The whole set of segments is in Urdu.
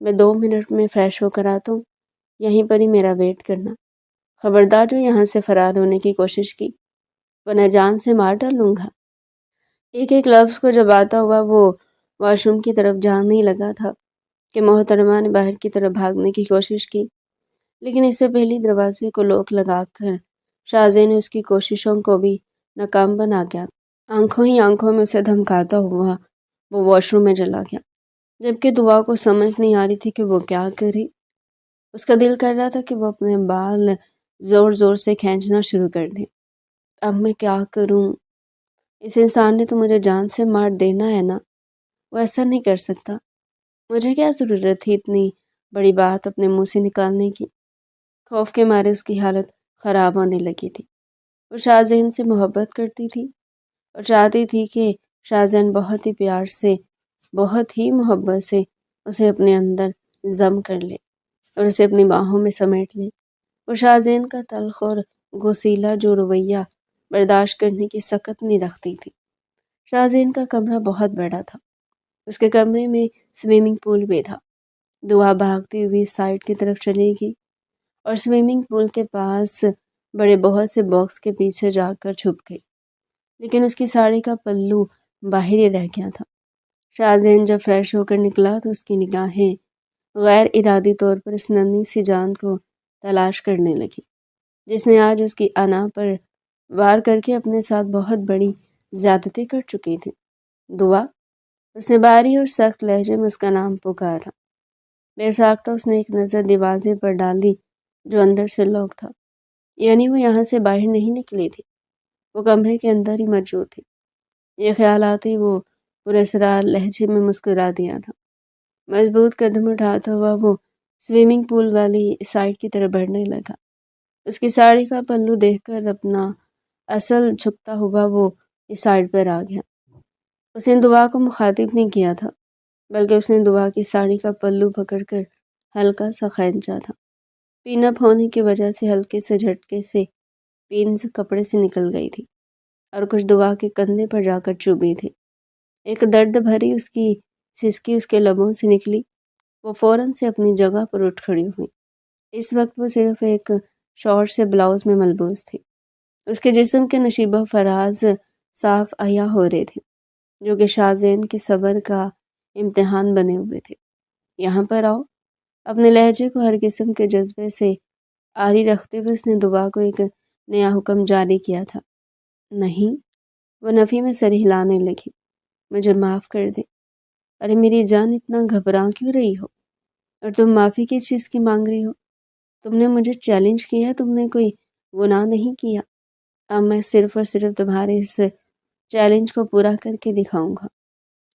میں 2 منٹ میں فریش ہو کر آتا ہوں، یہیں پر ہی میرا ویٹ کرنا۔ خبردار جو یہاں سے فرار ہونے کی کوشش کی ورنہ جان سے مار ڈالوں گا۔ ایک ایک لفظ کو جب آتا ہوا وہ واش روم کی طرف جانے ہی لگا تھا کہ محترمہ نے باہر کی طرف بھاگنے کی کوشش کی، لیکن اس سے پہلے دروازے کو لوک لگا کر شازیہ نے اس کی کوششوں کو بھی ناکام بنا گیا۔ آنکھوں ہی آنکھوں میں اسے دھمکاتا ہوا وہ واش روم میں چلا گیا، جبکہ دعا کو سمجھ نہیں آ رہی تھی کہ وہ کیا کرے۔ اس کا دل کر رہا تھا کہ وہ اپنے بال زور زور سے کھینچنا شروع کر دے۔ اب میں کیا کروں؟ اس انسان نے تو مجھے جان سے مار دینا ہے نا، وہ ایسا نہیں کر سکتا۔ مجھے کیا ضرورت تھی اتنی بڑی بات اپنے منہ سے نکالنے کی؟ خوف کے مارے اس کی حالت خراب ہونے لگی تھی۔ وہ شاہزین سے محبت کرتی تھی اور چاہتی تھی کہ شاہزین بہت ہی پیار سے، بہت ہی محبت سے اسے اپنے اندر ضم کر لے اور اسے اپنی باہوں میں سمیٹ لے۔ وہ شاہزین کا تلخ اور غصیلا جو رویہ برداشت کرنے کی سخت نہیں رکھتی تھی۔ شاہزین کا کمرہ بہت بڑا تھا، اس کے کمرے میں سوئمنگ پول بھی تھا۔ دعا بھاگتی ہوئی سائڈ کی طرف چلی گئی اور سوئمنگ پول کے پاس بڑے بہت سے باکس کے پیچھے جا کر چھپ گئی، لیکن اس کی ساڑی کا پلو باہر ہی رہ گیا تھا۔ شاہزین جب فریش ہو کر نکلا تو اس کی نگاہیں غیر ارادی طور پر اس ننھی سی جان کو تلاش کرنے لگی جس نے آج اس کی انا پر وار کر کے اپنے ساتھ بہت بڑی زیادتی کر چکی تھی۔ دعا، اس نے بھاری اور سخت لہجے میں اس کا نام پکارا۔ بے ساختہ اس نے ایک نظر دروازے پر ڈالی جو اندر سے لاک تھا، یعنی وہ یہاں سے باہر نہیں نکلی تھی، وہ کمرے کے اندر ہی موجود تھی۔ یہ خیالات ہی وہ پراسرار لہجے میں مسکرا دیا تھا۔ مضبوط قدم اٹھاتا ہوا وہ سوئمنگ پول والی سائڈ کی طرف بڑھنے لگا۔ اس کی ساڑی کا پلو دیکھ کر اپنا اصل جھکتا ہوا وہ اس سائڈ پر آ گیا۔ اس نے دعا کو مخاطب نہیں کیا تھا، بلکہ اس نے دعا کی ساڑی کا پلو پکڑ کر ہلکا سا کھینچا تھا۔ پین اپ ہونے کی وجہ سے ہلکے سے جھٹکے سے پینز کپڑے سے نکل گئی تھی اور کچھ دعا کے کندھے پر جا کر چبھی تھی۔ ایک درد بھری اس کی سسکی اس کے لبوں سے نکلی۔ وہ فوراً سے اپنی جگہ پر اٹھ کھڑی ہوئی۔ اس وقت وہ صرف ایک شارٹ سے بلاؤز میں ملبوس تھی۔ اس کے جسم کے نشیبہ فراز صاف عیاں ہو رہے تھے جو کہ شاہزین کے صبر کا امتحان بنے ہوئے تھے۔ یہاں پر آؤ۔ اپنے لہجے کو ہر قسم کے جذبے سے آری رکھتے ہوئے اس نے دعا کو ایک نیا حکم جاری کیا تھا۔ نہیں، وہ نفی میں سر ہلانے لگی۔ مجھے معاف کر دے۔ ارے میری جان، اتنا گھبرا کیوں رہی ہو؟ اور تم معافی کس چیز کی مانگ رہی ہو؟ تم نے مجھے چیلنج کیا، تم نے کوئی گناہ نہیں کیا۔ اب میں صرف اور صرف تمہارے اس چیلنج کو پورا کر کے دکھاؤں گا۔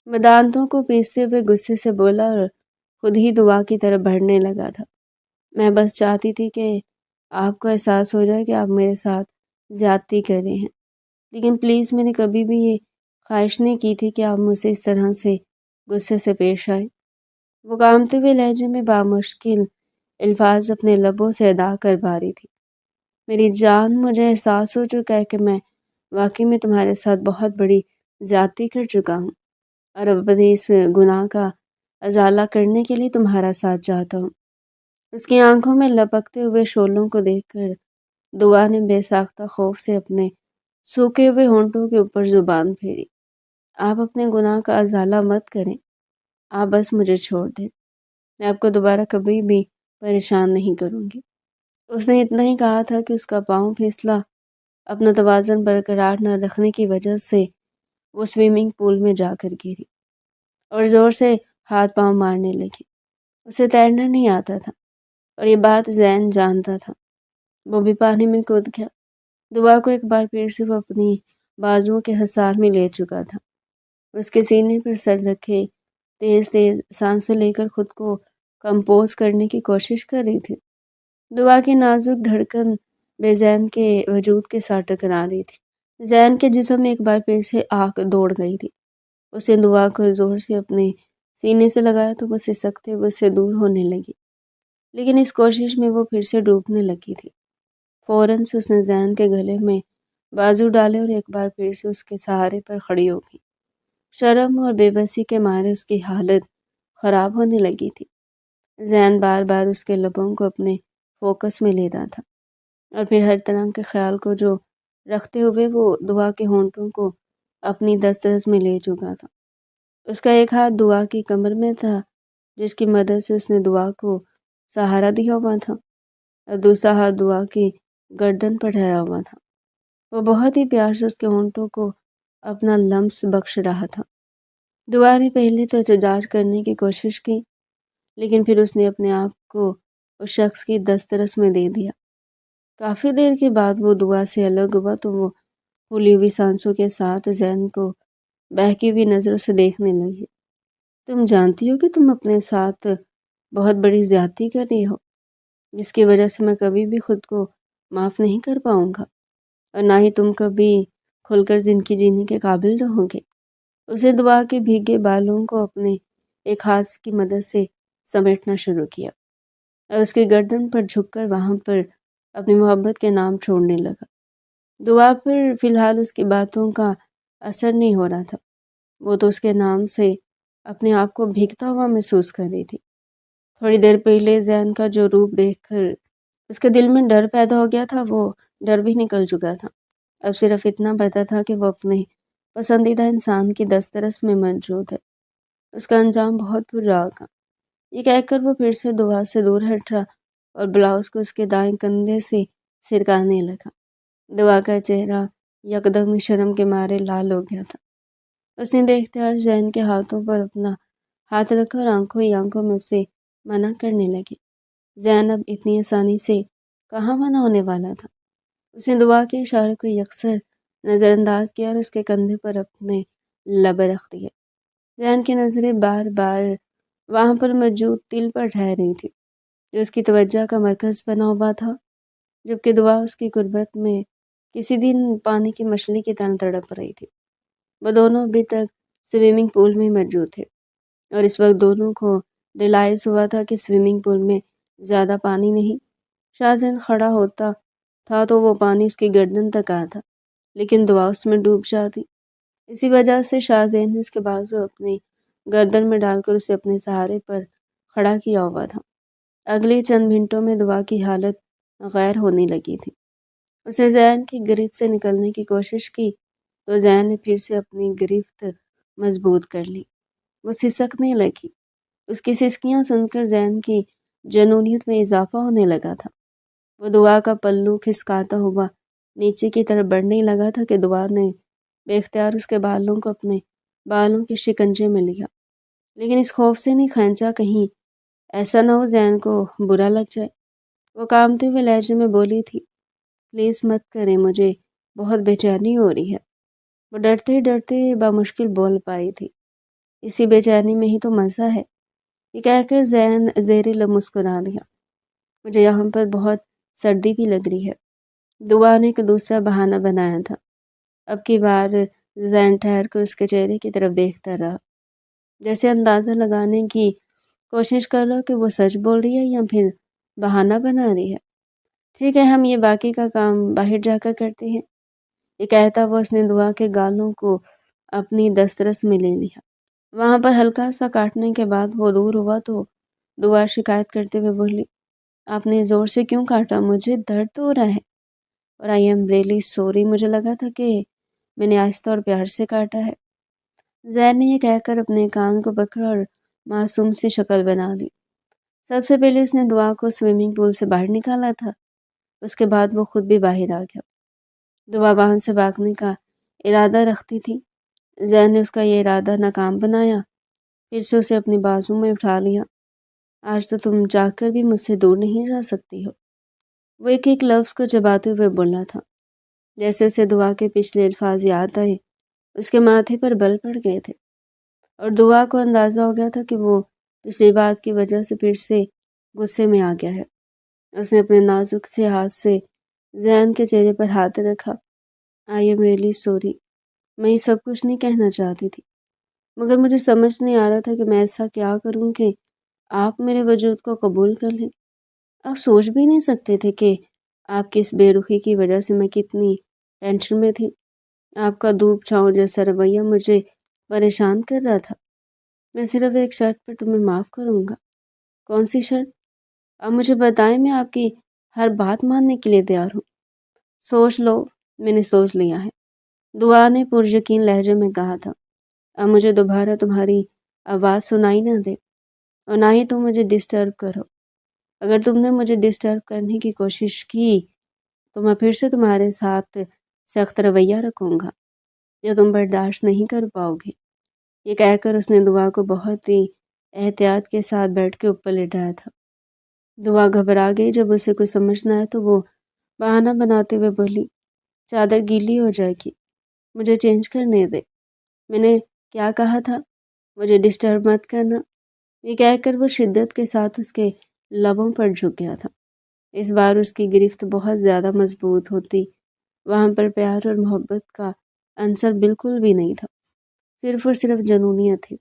میں دانتوں کو پیستے ہوئے غصے سے بولا اور خود ہی دعا کی طرف بڑھنے لگا تھا۔ میں بس چاہتی تھی کہ آپ کو احساس ہو جائے کہ آپ میرے ساتھ زیادتی کر رہے ہیں، لیکن پلیز میں نے کبھی بھی یہ خواہش نہیں کی تھی کہ آپ مجھ سے اس طرح سے غصے سے پیش آئے۔ وہ کانپتے ہوئے لہجے میں بامشکل الفاظ اپنے لبوں سے ادا کر پا رہی تھی۔ میری جان، مجھے احساس ہو چکا ہے کہ میں واقعی میں تمہارے ساتھ بہت بڑی زیادتی کر چکا ہوں اور اب اپنے اس گناہ کا ازالہ کرنے کے لیے تمہارا ساتھ چاہتا ہوں۔ اس کی آنکھوں میں لپکتے ہوئے شعلوں کو دیکھ کر دعا نے بے ساختہ خوف سے اپنے سوکھے ہوئے ہونٹوں کے اوپر زبان پھیری۔ آپ اپنے گناہ کا ازالہ مت کریں، آپ بس مجھے چھوڑ دیں، میں آپ کو دوبارہ کبھی بھی پریشان نہیں کروں گی۔ اس نے اتنا ہی کہا تھا کہ اس کا پاؤں پھسلا۔ اپنا توازن برقرار نہ رکھنے کی وجہ سے وہ سوئمنگ پول میں جا کر گری اور زور سے ہاتھ پاؤں مارنے لگی۔ اسے تیرنا نہیں آتا تھا اور یہ بات زین جانتا تھا۔ وہ بھی پانی میں کود گیا۔ دعا کو ایک بار پھر سے وہ اپنی بازوؤں کے حصار میں لے چکا تھا۔ اس کے سینے پر سر رکھے تیز تیز سانسیں لے کر خود کو کمپوز کرنے کی کوشش کر رہی تھی۔ دعا کی نازک دھڑکن بے زین کے وجود کے ساتھ ٹکرا رہی تھی۔ زین کے جسم میں ایک بار پھر سے آگ دوڑ گئی تھی۔ اس نے دعا کو زور سے اپنے سینے سے لگایا تو وہ سسکتے ہوئے سے دور ہونے لگی، لیکن اس کوشش میں وہ پھر سے ڈوبنے لگی تھی۔ فوراً سے اس نے زین کے گلے میں بازو ڈالے اور ایک بار پھر سے اس کے سہارے پر کھڑی ہو گئی۔ شرم اور بے بسی کے مارے اس کی حالت خراب ہونے لگی تھی۔ زین بار بار اس کے لبوں کو اپنے فوکس میں لیتا تھا، اور پھر ہر طرح کے خیال کو جو رکھتے ہوئے وہ دعا کے ہونٹوں کو اپنی دسترس میں لے چکا تھا۔ اس کا ایک ہاتھ دعا کی کمر میں تھا، جس کی مدد سے اس نے دعا کو سہارا دیا ہوا تھا، اور دوسرا ہاتھ دعا کی گردن پر ٹھہرا ہوا تھا۔ وہ بہت ہی پیار سے اس کے ہونٹوں کو اپنا لمس بخش رہا تھا۔ دعا نے پہلے تو احتجاج کرنے کی کوشش کی، لیکن پھر اس نے اپنے آپ کو اس شخص کی دسترس میں دے دیا۔ کافی دیر کے بعد وہ دعا سے الگ ہوا تو وہ پھولی ہوئی سانسوں کے ساتھ زین کو بہکی ہوئی نظروں سے دیکھنے لگی۔ تم جانتی ہو کہ تم اپنے ساتھ بہت بڑی زیادتی کر رہی ہو، جس کی وجہ سے میں کبھی بھی خود کو معاف نہیں کر پاؤں گا، اور نہ ہی تم کبھی کھل کر زندگی جینے کے قابل رہو گے۔ اسے دعا کے بھیگے بالوں کو اپنے ایک ہاتھ کی مدد سے سمیٹنا شروع کیا، اور اس کی گردن پر جھک کر وہاں پر اپنی محبت کے نام چھوڑنے لگا۔ دعا پر فی الحال اس کی باتوں کا اثر نہیں ہو رہا تھا، وہ تو اس کے نام سے اپنے آپ کو بھیگتا ہوا محسوس کر رہی تھی۔ تھوڑی دیر پہلے زین کا جو روپ دیکھ کر اس کے دل میں ڈر پیدا ہو گیا تھا، وہ ڈر بھی نکل چکا تھا۔ اب صرف اتنا پتا تھا کہ وہ اپنے پسندیدہ انسان کی دسترس میں موجود ہے۔ اس کا انجام بہت برا ہوگا۔ یہ کہہ کر وہ پھر سے دعا سے دور ہٹ رہا اور بلاؤز کو اس کے دائیں کندھے سے سرکانے لگا۔ دعا کا چہرہ یکدم شرم کے مارے لال ہو گیا تھا۔ اس نے بے اختیار زین کے ہاتھوں پر اپنا ہاتھ رکھا اور آنکھوں ہی آنکھوں میں سے منع کرنے لگی۔ زین اب اتنی آسانی سے کہاں منع ہونے والا تھا۔ اس نے دعا کے اشارے کو یکسر نظر انداز کیا اور اس کے کندھے پر اپنے لب رکھ دیے۔ زین کی نظریں بار بار وہاں پر موجود تل پر ٹھہر رہی تھی، جو اس کی توجہ کا مرکز بنا ہوا تھا، جبکہ دعا اس کی غربت میں کسی دن پانی کی مچھلی کی طرح تڑپ رہی تھی۔ وہ دونوں ابھی تک سوئمنگ پول میں موجود تھے، اور اس وقت دونوں کو ریلائز ہوا تھا کہ سوئمنگ پول میں زیادہ پانی نہیں۔ شاہزین کھڑا ہوتا تھا تو وہ پانی اس کی گردن تک آتا، لیکن دعا اس میں ڈوب جاتی۔ اسی وجہ سے شاہزین نے اس کے بازو اپنی گردن میں ڈال کر اسے اپنے سہارے پر کھڑا کیا ہوا تھا۔ اگلے چند منٹوں میں دعا کی حالت غیر ہونے لگی تھی۔ اسے زین کی گرفت سے نکلنے کی کوشش کی تو زین نے پھر سے اپنی گرفت مضبوط کر لی۔ وہ سسکنے لگی۔ اس کی سسکیاں سن کر زین کی جنونیت میں اضافہ ہونے لگا تھا۔ وہ دعا کا پلو کھسکاتا ہوا نیچے کی طرف بڑھنے لگا تھا کہ دعا نے بے اختیار اس کے بالوں کو اپنے بالوں کے شکنجے میں لیا، لیکن اس خوف سے نہیں کھینچا کہیں ایسا نہ ہو زین کو برا لگ جائے۔ وہ کانپتے ہوئے لہجے میں بولی تھی، پلیز مت کریں، مجھے بہت بے چینی ہو رہی ہے۔ وہ ڈرتے ڈرتے بامشکل بول پائی تھی، اسی بے چینی میں ہی تو مزہ ہے۔ یہ کہہ کر زین زیر لب مسکرا دیا، مجھے یہاں پر بہت سردی بھی لگ رہی ہے۔ دعا نے ایک دوسرا بہانہ بنایا تھا۔ اب کی بار زین ٹھہر کر اس کے چہرے کی طرف دیکھتا رہا، جیسے اندازہ لگانے کی کوشش کر رہا کہ وہ سچ بول رہی ہے یا پھر بہانہ بنا رہی ہے۔ ٹھیک ہے، ہم یہ باقی کا کام باہر جا کر کرتے ہیں۔ یہ کہتا وہ اس نے دعا کے گالوں کو اپنی دسترس میں لے لیا۔ وہاں پر ہلکا سا کاٹنے کے بعد وہ دور ہوا تو دعا شکایت کرتے ہوئے بولی، آپ نے زور سے کیوں کاٹا؟ مجھے درد ہو رہا ہے، اور آئی ایم ریئلی سوری، مجھے لگا تھا کہ میں نے آہستہ اور پیار سے کاٹا ہے۔ زین نے یہ کہہ کر اپنے کان کو پکڑا اور معصوم سی شکل بنا لی۔ سب سے پہلے اس نے دعا کو سوئمنگ پول سے باہر نکالا تھا، اس کے بعد وہ خود بھی باہر آ گیا۔ دعا وہاں سے بھاگنے کا ارادہ رکھتی تھی۔ زین نے اس کا یہ ارادہ ناکام بنایا، پھر سے اسے اپنی بازو میں اٹھا لیا۔ آج تو تم چاہ کر بھی مجھ سے دور نہیں جا سکتی ہو، وہ ایک ایک لفظ کو چباتے ہوئے بولا تھا۔ جیسے اسے دعا کے پچھلے الفاظ یاد آئے، اس کے ماتھے پر بل پڑ گئے تھے، اور دعا کو اندازہ ہو گیا تھا کہ وہ پچھلی بات کی وجہ سے پھر سے غصے میں آ گیا ہے۔ اس نے اپنے نازک سے ہاتھ سے زین کے چہرے پر ہاتھ رکھا۔ آئی ایم ریئلی سوری، میں یہ سب کچھ نہیں کہنا چاہتی تھی، مگر مجھے سمجھ نہیں آ رہا تھا کہ میں ایسا کیا کروں کہ آپ میرے وجود کو قبول کر لیں۔ آپ سوچ بھی نہیں سکتے تھے کہ آپ کی اس بے رخی کی وجہ سے میں کتنی ٹینشن میں تھی۔ آپ کا دھوپ چھاؤں جیسا رویہ مجھے پریشان کر رہا تھا۔ میں صرف ایک شرط پر تمہیں معاف کروں گا۔ کون سی شرط؟ آپ مجھے بتائیں، میں آپ کی ہر بات ماننے کے لیے تیار ہوں۔ سوچ لو، میں نے سوچ لیا ہے، دعا نے پرجکین لہجے میں کہا تھا۔ اب مجھے دوبارہ تمہاری آواز سنائی نہ دے، اور نہ ہی تم مجھے ڈسٹرب کرو۔ اگر تم نے مجھے ڈسٹرب کرنے کی کوشش کی تو میں پھر سے تمہارے ساتھ سخت رویہ رکھوں گا جو تم برداشت نہیں کر پاؤ گے۔ یہ کہہ کر اس نے دعا کو بہت ہی احتیاط کے ساتھ بیٹھ کے اوپر لٹایا تھا۔ دعا گھبرا گئی۔ جب اسے کچھ سمجھ نہ آیا تو وہ بہانہ بناتے ہوئے بولی، چادر گیلی ہو جائے گی، مجھے چینج کرنے دے۔ میں نے کیا کہا تھا؟ مجھے ڈسٹرب مت کرنا۔ یہ کہہ کر وہ شدت کے ساتھ اس کے لبوں پر جھک گیا تھا۔ اس بار اس کی گرفت بہت زیادہ مضبوط ہوتی، وہاں پر پیار اور محبت کا عنصر بالکل بھی نہیں تھا، صرف اور صرف جنونیت تھی۔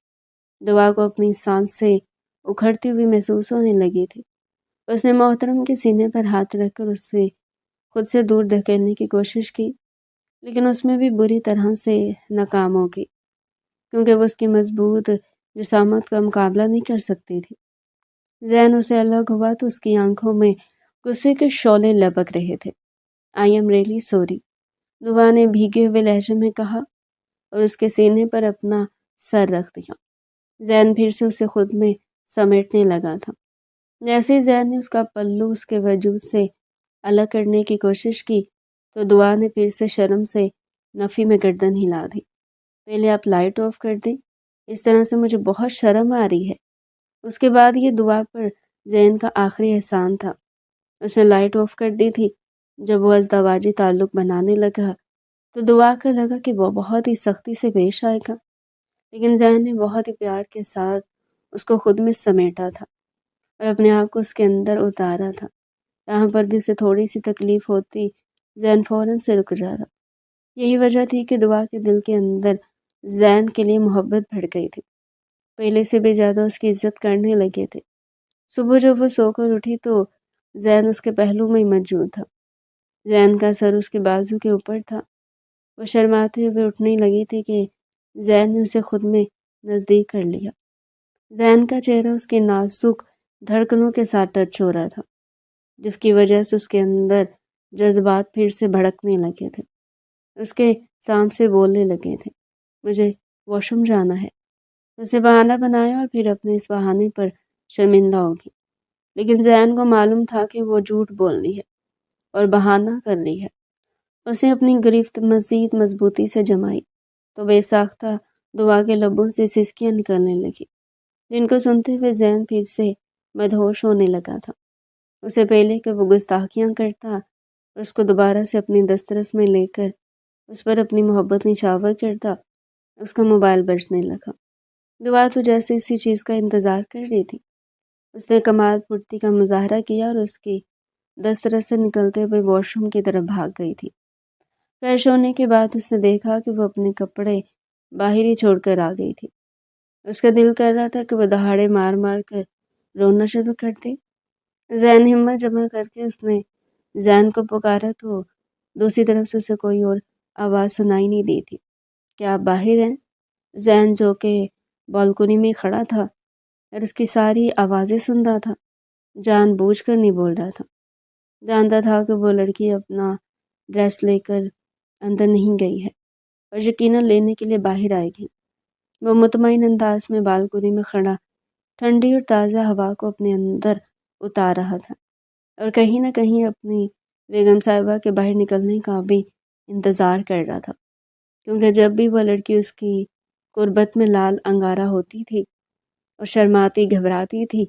دعا کو اپنی سانس سے اکھڑتی ہوئی محسوس ہونے لگی تھی۔ اس نے محترم کے سینے پر ہاتھ رکھ کر اسے خود سے دور دھکیلنے کی کوشش کی، لیکن اس میں بھی بری طرح سے ناکام ہو گئی، کیونکہ وہ اس کی مضبوط جسامت کا مقابلہ نہیں کر سکتی تھی۔ ذہن اسے الگ ہوا تو اس کی آنکھوں میں غصے کے شعلے لپک رہے تھے۔ آئی ایم ریئلی سوری، دعا نے بھیگے ہوئے لہجے میں کہا، اور اس کے سینے پر اپنا سر رکھ دیا۔ ذہن پھر سے اسے خود میں سمیٹنے لگا تھا۔ جیسے ہی ذہن نے اس کا پلو اس کے وجود سے الگ کرنے کی کوشش کی تو دعا نے پھر سے شرم سے نفی میں گردن ہلا دی۔ پہلے آپ لائٹ آف کر دیں، اس طرح سے مجھے بہت شرم آ رہی ہے۔ اس کے بعد یہ دعا پر ذہن کا آخری احسان تھا۔ اس نے لائٹ آف کر دی تھی۔ جب وہ ازدواجی تعلق بنانے لگا تو دعا کو لگا کہ وہ بہت ہی سختی سے پیش آئے گا، لیکن ذہن نے بہت ہی پیار کے ساتھ اس کو خود میں سمیٹا تھا اور اپنے آپ کو اس کے اندر اتارا تھا۔ یہاں پر بھی اسے تھوڑی سی تکلیف ہوتی، ذہن فوراً سے رک جاتا۔ یہی وجہ تھی کہ دعا کے دل کے اندر ذہن کے لیے محبت بڑھ گئی تھی۔ پہلے سے بھی زیادہ اس کی عزت کرنے لگے تھے۔ صبح جب وہ سو کر اٹھی تو ذہن اس کے پہلو میں ہی موجود تھا۔ ذہن کا سر اس کے بازو کے اوپر تھا۔ وہ شرماتے ہوئے اٹھنے لگی تھی کہ ذہن نے اسے خود میں نزدیک کر لیا۔ ذہن کا چہرہ اس کے نازک دھڑکنوں کے ساتھ ٹچ ہو رہا تھا، جس کی وجہ سے اس کے اندر جذبات پھر سے بھڑکنے لگے تھے۔ اس کے سامنے سے بولنے لگے تھے، مجھے واش روم جانا ہے۔ اسے بہانہ بنایا اور پھر اپنے اس بہانے پر شرمندہ ہوگی، لیکن ذہن کو معلوم تھا کہ وہ جھوٹ بولنی ہے اور بہانہ کرنی ہے۔ اس نے اپنی گرفت مزید مضبوطی سے جمائی تو بے ساختہ دعا کے لبوں سے سسکیاں نکلنے لگی، جن کو سنتے ہوئے ذہن پھر سے مدہوش ہونے لگا تھا۔ اسے پہلے کہ وہ گستاخیاں کرتا اور اس کو دوبارہ سے اپنی دسترس میں لے کر اس پر اپنی محبت نچھاور کرتا، اس کا موبائل بجنے لگا۔ دعا تو جیسے اسی چیز کا انتظار کر رہی تھی۔ اس نے کمال پھرتی کا مظاہرہ کیا اور اس کی دسترس سے نکلتے ہوئے واش روم کی طرف بھاگ گئی تھی۔ فریش ہونے کے بعد اس نے دیکھا کہ وہ اپنے کپڑے باہر ہی چھوڑ کر آ گئی تھی۔ اس کا دل کر رہا تھا کہ وہ دہاڑے مار مار کر رونا شروع کر دے۔ ذہن ہمت جمع کر کے اس نے ذہن کو پکارا تو دوسری طرف سے اسے کوئی اور آواز سنائی نہیں دی تھی۔ کیا آپ باہر ہیں؟ ذہن جو کہ بالکنی میں کھڑا تھا اور اس کی ساری آوازیں سن رہا تھا، جان بوجھ کر نہیں بول رہا تھا۔ جانتا تھا کہ وہ لڑکی اپنا ڈریس لے کر اندر نہیں گئی ہے اور یقیناً لینے کے لیے باہر آئے گی۔ وہ مطمئن انداز میں بالکنی میں کھڑا ٹھنڈی اور تازہ ہوا کو اپنے اندر اتار رہا تھا اور کہیں نہ کہیں اپنی بیگم صاحبہ کے باہر نکلنے کا بھی انتظار کر رہا تھا، کیونکہ جب بھی وہ لڑکی اس کی قربت میں لال انگارہ ہوتی تھی اور شرماتی گھبراتی تھی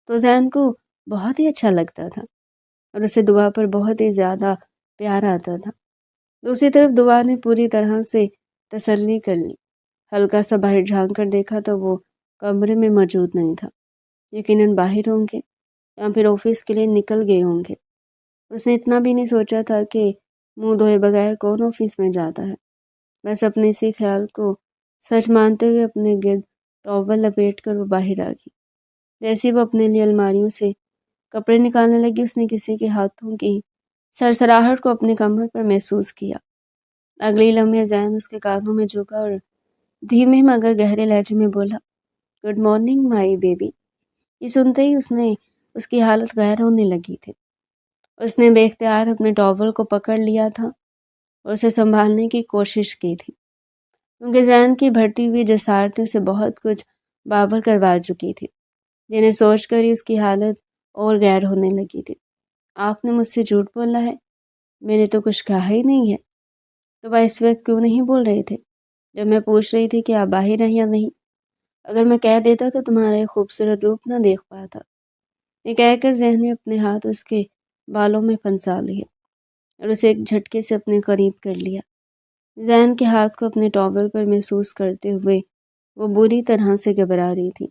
تو ذہن کو بہت ہی اچھا لگتا تھا اور اسے دعا پر بہت ہی زیادہ پیار آتا تھا۔ دوسری طرف دعا نے پوری طرح سے تسلی کر لی۔ ہلکا سا باہر جھانک کر دیکھا تو وہ کمرے میں موجود نہیں تھا۔ یقیناً باہر ہوں گے یا پھر آفس کے لیے نکل گئے ہوں گے۔ اس نے اتنا بھی نہیں سوچا تھا کہ منہ دھوئے بغیر کون آفس میں جاتا ہے۔ بس اپنے اسی خیال کو سچ مانتے ہوئے اپنے گرد ٹاول لپیٹ کر وہ باہر آ گئی۔ جیسے ہی وہ اپنے لیے الماریوں سے کپڑے نکالنے لگی، اس نے کسی کے ہاتھوں کی سرسراہٹ کو اپنے کمر پر محسوس کیا۔ اگلی لمحے ذہن اس کے کانوں میں جھکا اور دھیمے مگر گہرے لہجے میں بولا، گڈ مارننگ مائی بیبی۔ یہ سنتے ہی اس کی حالت غیر ہونے لگی تھی۔ اس نے بے اختیار اپنے ٹاول کو پکڑ لیا تھا اور اسے سنبھالنے کی کوشش کی تھی، کیونکہ ذہن کی بڑھتی ہوئی جسارتیں اسے بہت کچھ بابر کروا چکی تھی، جنہیں سوچ کر ہی اس کی حالت اور غیر ہونے لگی تھی۔ آپ نے مجھ سے جھوٹ بولا ہے، میں نے تو کچھ کہا ہی نہیں ہے۔ تو وہ اس وقت کیوں نہیں بول رہے تھے جب میں پوچھ رہی تھی کہ آپ باہر ہیں یا نہیں؟ اگر میں کہہ دیتا تو تمہارا یہ خوبصورت روپ نہ دیکھ پاتا۔ یہ کہہ کر ذہن نے اپنے ہاتھ اس کے بالوں میں پھنسا لیے اور اسے ایک جھٹکے سے اپنے قریب کر لیا۔ ذہن کے ہاتھ کو اپنے ٹاول پر محسوس کرتے ہوئے وہ بری طرح سے گھبرا رہی تھی۔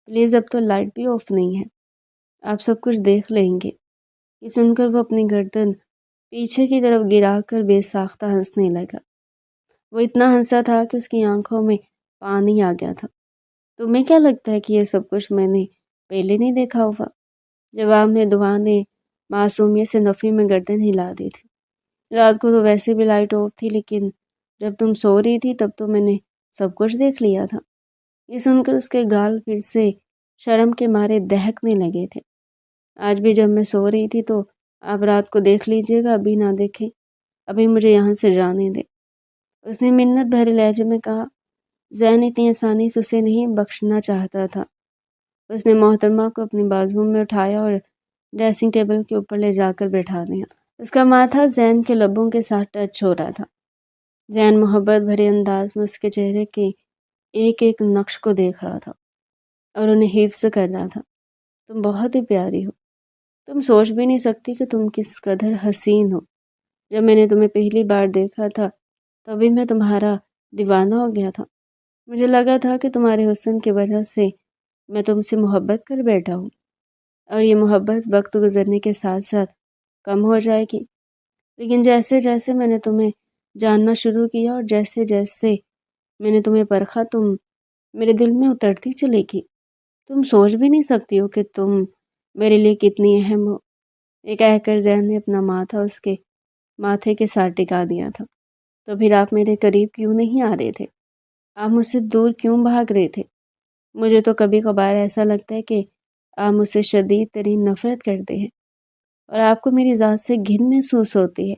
پلیز اب تو لائٹ بھی آف نہیں ہے، آپ سب کچھ دیکھ لیں گے۔ یہ سن کر وہ اپنی گردن پیچھے کی طرف گرا کر بے ساختہ ہنسنے لگا۔ وہ اتنا ہنسا تھا کہ اس کی آنکھوں میں پانی آ گیا تھا۔ تمہیں کیا لگتا ہے کہ یہ سب کچھ میں نے پہلے نہیں دیکھا ہوا؟ جواب میں دعا نے معصومیت سے نفی میں گردن ہلا دی تھی۔ رات کو تو ویسے بھی لائٹ آف تھی، لیکن جب تم سو رہی تھی تب تو میں نے سب کچھ دیکھ لیا تھا۔ یہ سن کر اس کے گال پھر سے شرم کے مارے دہکنے لگے تھے۔ آج بھی جب میں سو رہی تھی تو آپ رات کو دیکھ لیجیے گا، ابھی نہ دیکھیں، ابھی مجھے یہاں سے جانے دے، اس نے منت بھرے لہجے میں کہا۔ ذہن اتنی آسانی سے اسے نہیں بخشنا چاہتا تھا۔ اس نے محترمہ کو اپنی بازو میں اٹھایا اور ڈریسنگ ٹیبل کے اوپر لے جا کر بیٹھا دیا۔ اس کا ماتھا ذہن کے لبوں کے ساتھ ٹچ ہو رہا تھا۔ ذہن محبت بھرے انداز میں اس کے چہرے کے ایک ایک نقش کو دیکھ رہا تھا اور انہیں حفظ کر رہا تھا۔ تم بہت ہی پیاری ہو، تم سوچ بھی نہیں سکتی کہ تم کس قدر حسین ہو۔ جب میں نے تمہیں پہلی بار دیکھا تھا تبھی میں تمہارا دیوانہ ہو گیا تھا۔ مجھے لگا تھا کہ تمہارے حسن کی وجہ سے میں تم سے محبت کر بیٹھا ہوں، اور یہ محبت وقت گزرنے کے ساتھ ساتھ کم ہو جائے گی، لیکن جیسے جیسے میں نے تمہیں جاننا شروع کیا اور جیسے جیسے میں نے تمہیں پرکھا تم میرے دل میں اترتی چلے گی۔ تم سوچ بھی نہیں سکتی ہو کہ تم میرے لیے کتنی اہم ہو۔ یہ کہہ کر ذہن نے اپنا ماتھا اس کے ماتھے کے ساتھ ٹکا دیا تھا۔ تو پھر آپ میرے قریب کیوں نہیں آ رہے تھے؟ آپ مجھ سے دور کیوں بھاگ رہے تھے؟ مجھے تو کبھی کبھار ایسا لگتا ہے کہ آپ مجھ سے شدید ترین نفرت کرتے ہیں اور آپ کو میری ذات سے گھن محسوس ہوتی ہے۔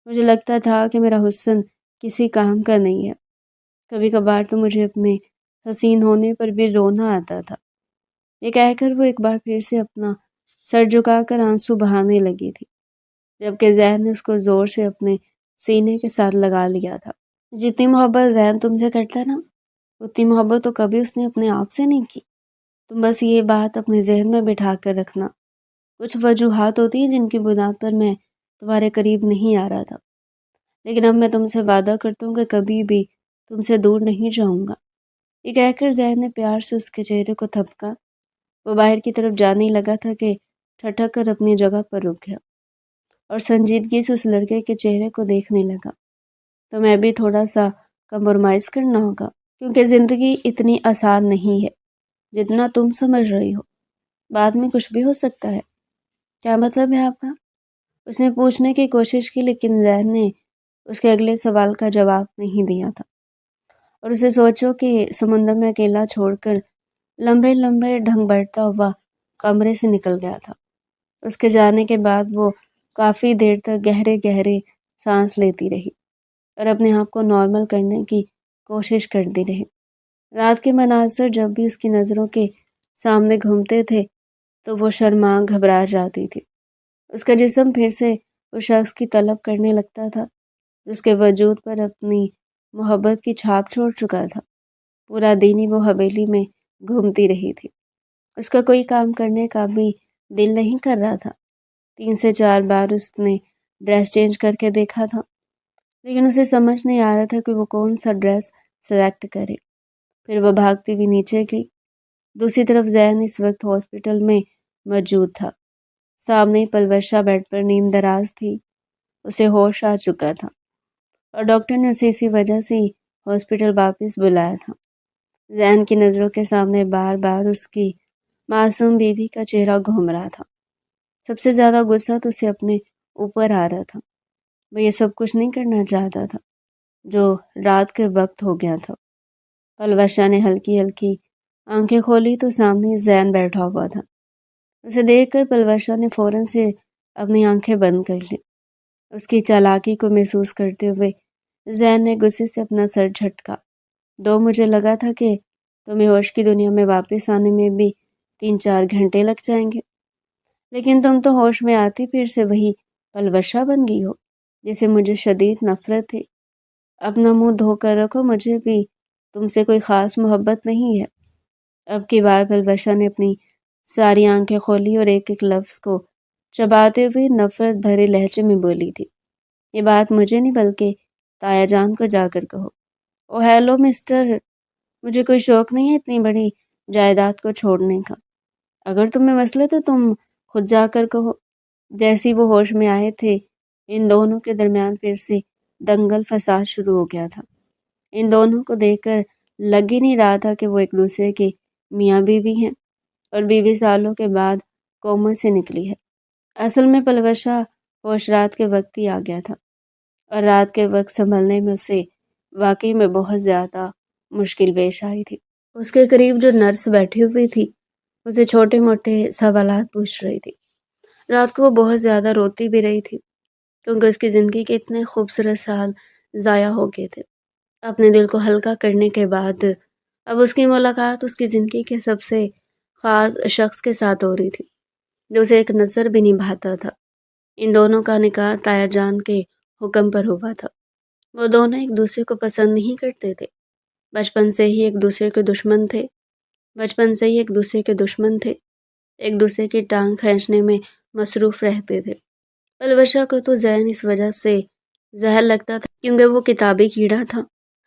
مجھے لگتا تھا کہ میرا حسن کسی کام کا نہیں ہے۔ کبھی کبھار تو مجھے اپنے حسین ہونے پر بھی رونا آتا تھا۔ یہ کہہ کر وہ ایک بار پھر سے اپنا سر جھکا کر آنسو بہانے لگی تھی، جبکہ ذہن نے اس کو زور سے اپنے سینے کے ساتھ لگا لیا تھا۔ جتنی محبت ذہن تم سے کرتا نا، اتنی محبت تو کبھی اس نے اپنے آپ سے نہیں کی۔ تم بس یہ بات اپنے ذہن میں بٹھا کر رکھنا۔ کچھ وجوہات ہوتی ہیں جن کی بنیاد پر میں تمہارے قریب نہیں آ رہا تھا، لیکن اب میں تم سے وعدہ کرتا ہوں کہ کبھی بھی تم سے دور نہیں جاؤں گا۔ یہ کہہ کر ذہن نے پیار سے اس کے چہرے کو تھپکا۔ وہ باہر کی طرف جانے لگا تھا کہ ٹھٹک کر اپنی جگہ پر رک گیا اور سنجیدگی سے اس لڑکے کے چہرے کو دیکھنے لگا۔ تو میں بھی تھوڑا سا کمپرومائز کرنا ہوگا، کیونکہ زندگی اتنی آسان نہیں ہے جتنا تم سمجھ رہی ہو۔ بعد میں کچھ بھی ہو سکتا ہے۔ کیا مطلب ہے آپ کا؟ اس نے پوچھنے کی کوشش کی، لیکن ذہن نے اس کے اگلے سوال کا جواب نہیں دیا تھا اور اسے سوچو کہ سمندر میں اکیلا چھوڑ کر لمبے لمبے ڈھنگ بڑھتا ہوا کمرے سے نکل گیا تھا۔ اس کے جانے کے بعد وہ کافی دیر تک گہرے گہرے سانس لیتی رہی اور اپنے آپ کو نارمل کرنے کی کوشش کرتی رہی۔ رات کے مناظر جب بھی اس کی نظروں کے سامنے گھومتے تھے تو وہ شرما گھبرا جاتی تھی۔ اس کا جسم پھر سے اس شخص کی طلب کرنے لگتا تھا جو اس کے وجود پر اپنی محبت کی چھاپ چھوڑ چکا تھا۔ پورا دن ہی وہ حویلی میں گھومتی رہی تھی۔ اس کا کوئی کام کرنے کا بھی دل نہیں کر رہا تھا۔ 3 سے 4 بار اس نے ڈریس چینج کر کے دیکھا تھا، لیکن اسے سمجھ نہیں آ رہا تھا کہ وہ کون سا ڈریس سلیکٹ کرے۔ پھر وہ بھاگتی ہوئی نیچے گئی۔ دوسری طرف ذہن اس وقت ہاسپٹل میں موجود تھا۔ سامنے پلوشا بیڈ پر نیم دراز تھی۔ اسے ہوش آ چکا تھا اور ڈاکٹر نے اسے اسی وجہ سے ہاسپٹل واپس بلایا تھا۔ ذہن کی نظروں کے سامنے بار بار اس کی معصوم بیوی کا چہرہ گھوم رہا تھا۔ سب سے زیادہ غصہ تو اسے اپنے اوپر آ رہا تھا۔ وہ یہ سب کچھ نہیں کرنا چاہتا تھا جو رات کے وقت ہو گیا تھا۔ پلوشا نے ہلکی ہلکی آنکھیں کھولی تو سامنے زین بیٹھا ہوا تھا۔ اسے دیکھ کر پلوشا نے فوراً سے اپنی آنکھیں بند کر لی۔ اس کی چالاکی کو محسوس کرتے ہوئے زین نے غصے سے اپنا سر جھٹکا۔ مجھے لگا تھا کہ تمہیں ہوش کی دنیا میں واپس آنے میں بھی 3-4 گھنٹے لگ جائیں گے، لیکن تم تو ہوش میں آتی پھر سے وہی پلوشا بن گئی ہو جسے مجھے شدید نفرت تھی۔ اپنا منہ دھو کر رکھو، مجھے بھی تم سے کوئی خاص محبت نہیں ہے۔ اب کی بار پلوشا نے اپنی ساری آنکھیں کھولی اور ایک ایک لفظ کو چباتے ہوئے نفرت بھرے لہجے میں بولی تھی۔ یہ بات مجھے نہیں بلکہ تایا جان کو جا کر کہو۔ او ہیلو مسٹر، مجھے کوئی شوق نہیں ہے اتنی بڑی جائیداد کو چھوڑنے کا۔ اگر تمہیں مسئلہ تو تم خود جا کر کہو۔ جیسی وہ ہوش میں آئے تھے ان دونوں کے درمیان پھر سے دنگل فساد شروع ہو گیا تھا۔ ان دونوں کو دیکھ کر لگ ہی نہیں رہا تھا کہ وہ ایک دوسرے کے میاں بیوی ہیں اور 20 سالوں کے بعد کوما سے نکلی ہے۔ اصل میں پلوشا ہوش رات کے وقت ہی آ گیا تھا اور رات کے وقت سنبھلنے میں اسے واقعی میں بہت زیادہ مشکل پیش آئی تھی۔ اس کے قریب جو نرس بیٹھی ہوئی تھی اسے چھوٹے موٹے سوالات پوچھ رہی تھی۔ رات کو وہ بہت زیادہ روتی بھی رہی تھی کیونکہ اس کی زندگی کے اتنے خوبصورت سال ضائع ہو گئے تھے۔ اپنے دل کو ہلکا کرنے کے بعد اب اس کی ملاقات اس کی زندگی کے سب سے خاص شخص کے ساتھ ہو رہی تھی جو اسے ایک نظر بھی نہیں بھاتا تھا۔ ان دونوں کا نکاح تایا جان کے حکم پر ہوا تھا۔ وہ دونوں ایک دوسرے کو پسند نہیں کرتے تھے، بچپن سے ہی ایک دوسرے کے دشمن تھے ایک دوسرے کی ٹانگ کھینچنے میں مصروف رہتے تھے۔ پلوشا کو تو زین اس وجہ سے زہر لگتا تھا کیونکہ وہ کتابی کیڑا تھا،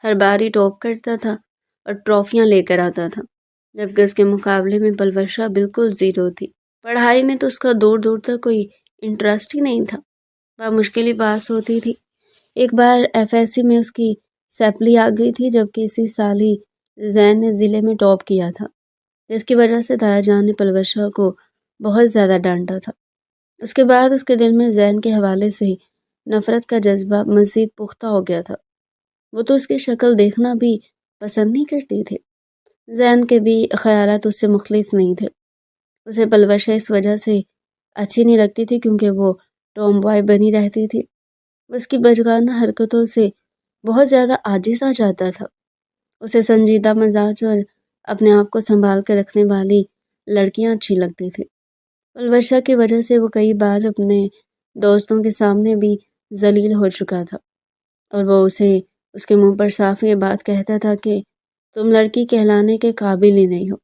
ہر بار ہی ٹاپ کرتا تھا اور ٹرافیاں لے کر آتا تھا، جبکہ اس کے مقابلے میں پلوشا بالکل زیرو تھی۔ پڑھائی میں تو اس کا دور دور تک کوئی انٹرسٹ ہی نہیں تھا، وہ مشکل ہی پاس ہوتی تھی۔ ایک بار FSC میں اس کی سیپلی آ گئی تھی جبکہ اسی سال ہی زین نے ضلع میں ٹاپ کیا تھا، جس کی وجہ سے تایا جان نے پلوشا کو بہت زیادہ ڈانٹا تھا۔ اس کے بعد اس کے دل میں زین کے حوالے سے نفرت کا جذبہ مزید پختہ ہو گیا تھا۔ وہ تو اس کی شکل دیکھنا بھی پسند نہیں کرتی تھی۔ زین کے بھی خیالات اس سے مختلف نہیں تھے۔ اسے پلوشا اس وجہ سے اچھی نہیں لگتی تھی کیونکہ وہ ٹام بوائے بنی رہتی تھی۔ اس کی بچگانہ حرکتوں سے بہت زیادہ عاجز آ جاتا تھا۔ اسے سنجیدہ مزاج اور اپنے آپ کو سنبھال کر رکھنے والی لڑکیاں اچھی لگتی تھی۔ پلوشا کی وجہ سے وہ کئی بار اپنے دوستوں کے سامنے بھی ذلیل ہو چکا تھا اور وہ اسے اس کے منہ پر صاف یہ بات کہتا تھا کہ تم لڑکی کہلانے کے قابل ہی نہیں ہو۔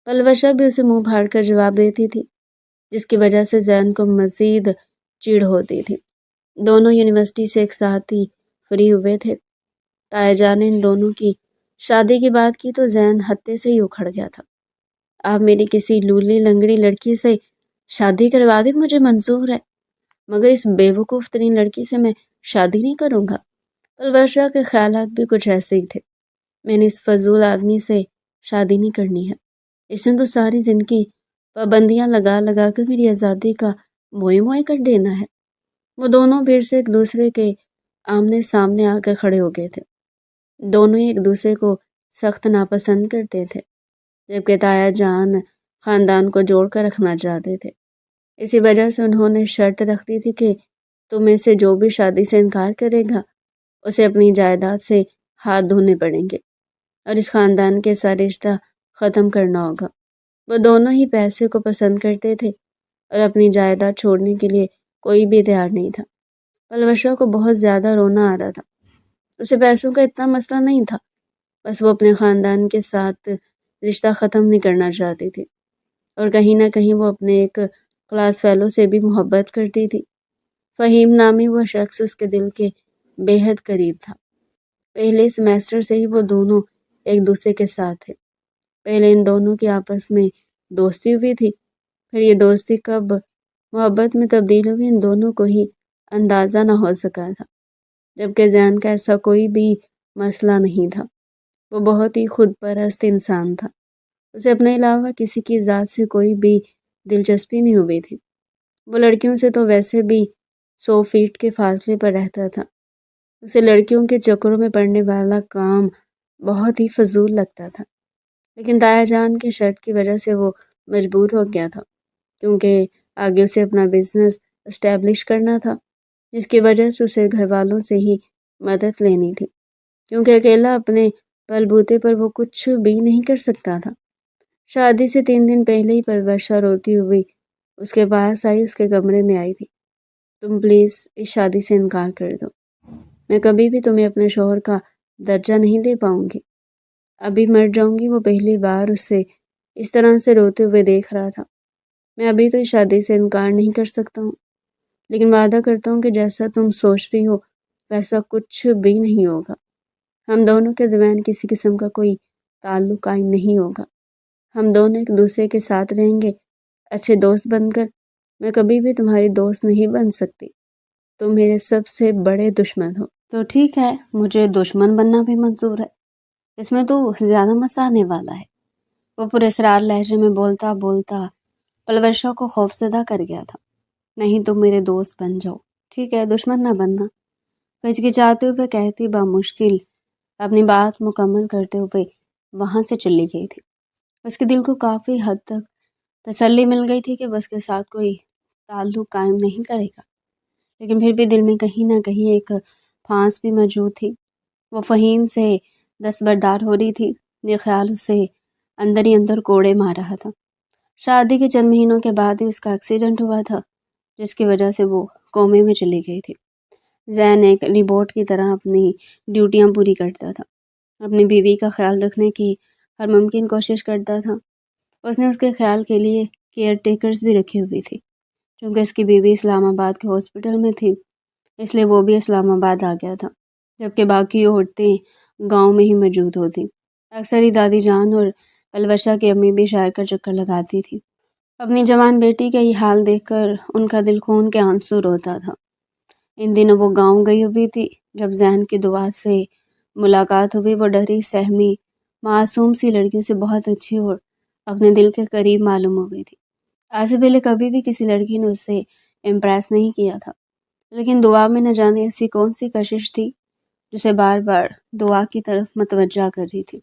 پلوشا بھی اسے منہ پھاڑ کر جواب دیتی تھی، جس کی وجہ سے زین کو مزید چڑ ہوتی تھی۔ دونوں یونیورسٹی سے ایک ساتھ ہی فری ہوئے تھے۔ تایا جان نے ان دونوں کی شادی کی بات کی تو زین ہتے سے ہی اکھڑ گیا تھا۔ آپ میری کسی لولی لنگڑی لڑکی سے شادی کروا دیں مجھے منظور ہے، مگر اس بیوقوف ترین لڑکی سے میں شادی نہیں کروں گا۔ پلوشا کے خیالات بھی کچھ ایسے ہی تھے۔ میں نے اس فضول آدمی سے شادی نہیں کرنی ہے، اس نے تو ساری زندگی پابندیاں لگا لگا کر میری آزادی کا موئے موئے کر دینا ہے۔ وہ دونوں پھر سے ایک دوسرے کے آمنے سامنے آ کر کھڑے ہو گئے تھے۔ دونوں ہی ایک دوسرے کو سخت ناپسند کرتے تھے، جبکہ تایا جان خاندان کو جوڑ کر رکھنا چاہتے تھے۔ اسی وجہ سے انہوں نے شرط رکھ دی تھی کہ تم میں سے جو بھی شادی سے انکار کرے گا اسے اپنی جائیداد سے ہاتھ دھونے پڑیں گے اور اس خاندان کے سارے رشتہ ختم کرنا ہوگا۔ وہ دونوں ہی پیسے کو پسند کرتے تھے اور اپنی جائیداد چھوڑنے کے لیے کوئی بھی تیار نہیں تھا۔ پلوشا کو بہت زیادہ رونا آ رہا تھا۔ اسے پیسوں کا اتنا مسئلہ نہیں تھا، بس وہ اپنے خاندان کے ساتھ رشتہ ختم نہیں کرنا چاہتی تھی اور کہیں نہ کہیں وہ اپنے ایک کلاس فیلو سے بھی محبت کرتی تھی۔ فہیم نامی وہ شخص اس کے دل کے بے حد قریب تھا۔ پہلے سیمیسٹر سے ہی وہ دونوں ایک دوسرے کے ساتھ تھے۔ پہلے ان دونوں کی آپس میں دوستی ہوئی تھی، پھر یہ دوستی کب محبت میں تبدیل ہوئی ان دونوں کو ہی اندازہ نہ ہو سکا تھا، جبکہ زین کا ایسا کوئی بھی مسئلہ نہیں تھا۔ وہ بہت ہی خود پرست انسان تھا، اسے اپنے علاوہ کسی کی ذات سے کوئی بھی دلچسپی نہیں ہوئی تھی۔ وہ لڑکیوں سے تو ویسے بھی 100 فیٹ کے فاصلے پر رہتا تھا۔ اسے لڑکیوں کے چکروں میں پڑنے والا کام بہت ہی فضول لگتا تھا۔ لیکن تایا جان کی شرط کی وجہ سے وہ مجبور ہو گیا تھا، کیونکہ آگے اسے اپنا بزنس اسٹیبلش کرنا تھا، جس کی وجہ سے اسے گھر والوں سے ہی مدد لینی تھی، کیونکہ اکیلا اپنے بل بوتے پر وہ کچھ بھی نہیں کر سکتا تھا۔ شادی سے 3 دن پہلے ہی پرورشا روتی ہوئی اس کے پاس آئی، اس کے کمرے میں آئی تھی۔ تم پلیز اس شادی سے انکار کر دو، میں کبھی بھی تمہیں اپنے شوہر کا درجہ نہیں دے پاؤں گی۔ ابھی مر جاؤں گی۔ وہ پہلی بار اسے اس طرح سے روتے ہوئے دیکھ رہا تھا۔ میں ابھی تو اس شادی سے انکار نہیں کر سکتا ہوں، لیکن وعدہ کرتا ہوں کہ جیسا تم سوچ رہی ہو ویسا کچھ بھی نہیں ہوگا۔ ہم دونوں کے درمیان کسی قسم کا کوئی تعلق قائم نہیں ہوگا۔ ہم دونوں ایک دوسرے کے ساتھ رہیں گے، اچھے دوست بن کر۔ میں کبھی بھی تمہاری دوست نہیں بن سکتی، تم میرے سب سے بڑے دشمن ہو۔ تو ٹھیک ہے، مجھے دشمن بننا بھی منظور ہے، اس میں تو زیادہ مزہ آنے والا ہے۔ وہ پراسرار لہجے میں بولتا بولتا پلورشا کو خوفزدہ کر گیا تھا۔ نہیں تم میرے دوست بن جاؤ، ٹھیک ہے، دشمن نہ بننا، ہچکچاتے ہوئے کہتی بامشکل اپنی بات مکمل کرتے ہوئے وہاں سے چلی گئی تھی۔ اس کے دل کو کافی حد تک تسلی مل گئی تھی کہ وہ اس کے ساتھ کوئی تعلق قائم نہیں کرے گا، لیکن پھر بھی دل میں کہیں نہ کہیں ایک پھانس بھی موجود تھی۔ وہ فہیم سے دستبردار ہو رہی تھی، یہ خیال اسے اندر ہی اندر کوڑے مار رہا تھا۔ شادی کے چند مہینوں کے بعد ہی اس کا ایکسیڈنٹ ہوا تھا، جس کی وجہ سے وہ کومے میں چلی گئی تھی۔ زین ایک روبوٹ کی طرح اپنی ڈیوٹیاں پوری کرتا تھا، اپنی بیوی کا خیال رکھنے کی ہر ممکن کوشش کرتا تھا۔ اس نے اس کے خیال کے لیے کیئر ٹیکرز بھی رکھی ہوئی تھی۔ چونکہ اس کی بیوی اسلام آباد کے ہاسپٹل میں تھی، اس لیے وہ بھی اسلام آباد آ گیا تھا، جبکہ باقی عورتیں گاؤں میں ہی موجود ہوتی۔ اکثر ہی دادی جان اور پلوشا کی امی بھی شہر کا چکر لگاتی تھی۔ اپنی جوان بیٹی کا یہ حال دیکھ کر ان کا دل خون کے آنسو روتا تھا۔ ان دنوں وہ گاؤں گئی ہوئی تھی۔ جب زین کی دعا سے ملاقات ہوئی، وہ ڈری سہمی معصوم سی لڑکیوں سے بہت اچھی اور اپنے دل کے قریب معلوم ہو گئی تھی۔ آج سے پہلے کبھی بھی کسی لڑکی نے اسے امپریس نہیں کیا تھا، لیکن دعا میں نہ جانے ایسی کون سی کشش تھی جسے بار بار دعا کی طرف متوجہ کر رہی تھی۔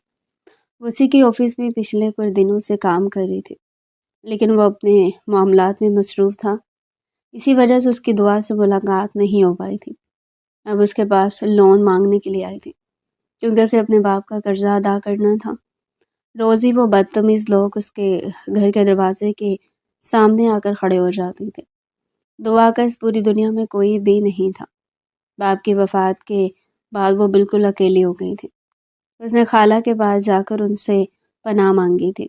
اسی کی آفس میں پچھلے کچھ دنوں سے کام کر رہی تھی، لیکن وہ اپنے معاملات میں مصروف تھا، اسی وجہ سے اس کی دعا سے ملاقات نہیں ہو پائی تھی۔ اب اس کے پاس لون مانگنے کے لیے آئی تھی، کیونکہ اسے اپنے باپ کا قرضہ ادا کرنا تھا۔ روز ہی وہ بدتمیز لوگ اس کے گھر کے دروازے کے سامنے آ کر کھڑے ہو جاتے تھے۔ دعا کا اس پوری دنیا میں کوئی بھی نہیں تھا۔ باپ کی وفات کے بعد وہ بالکل اکیلی ہو گئی تھی۔ اس نے خالہ کے پاس جا کر ان سے پناہ مانگی تھی،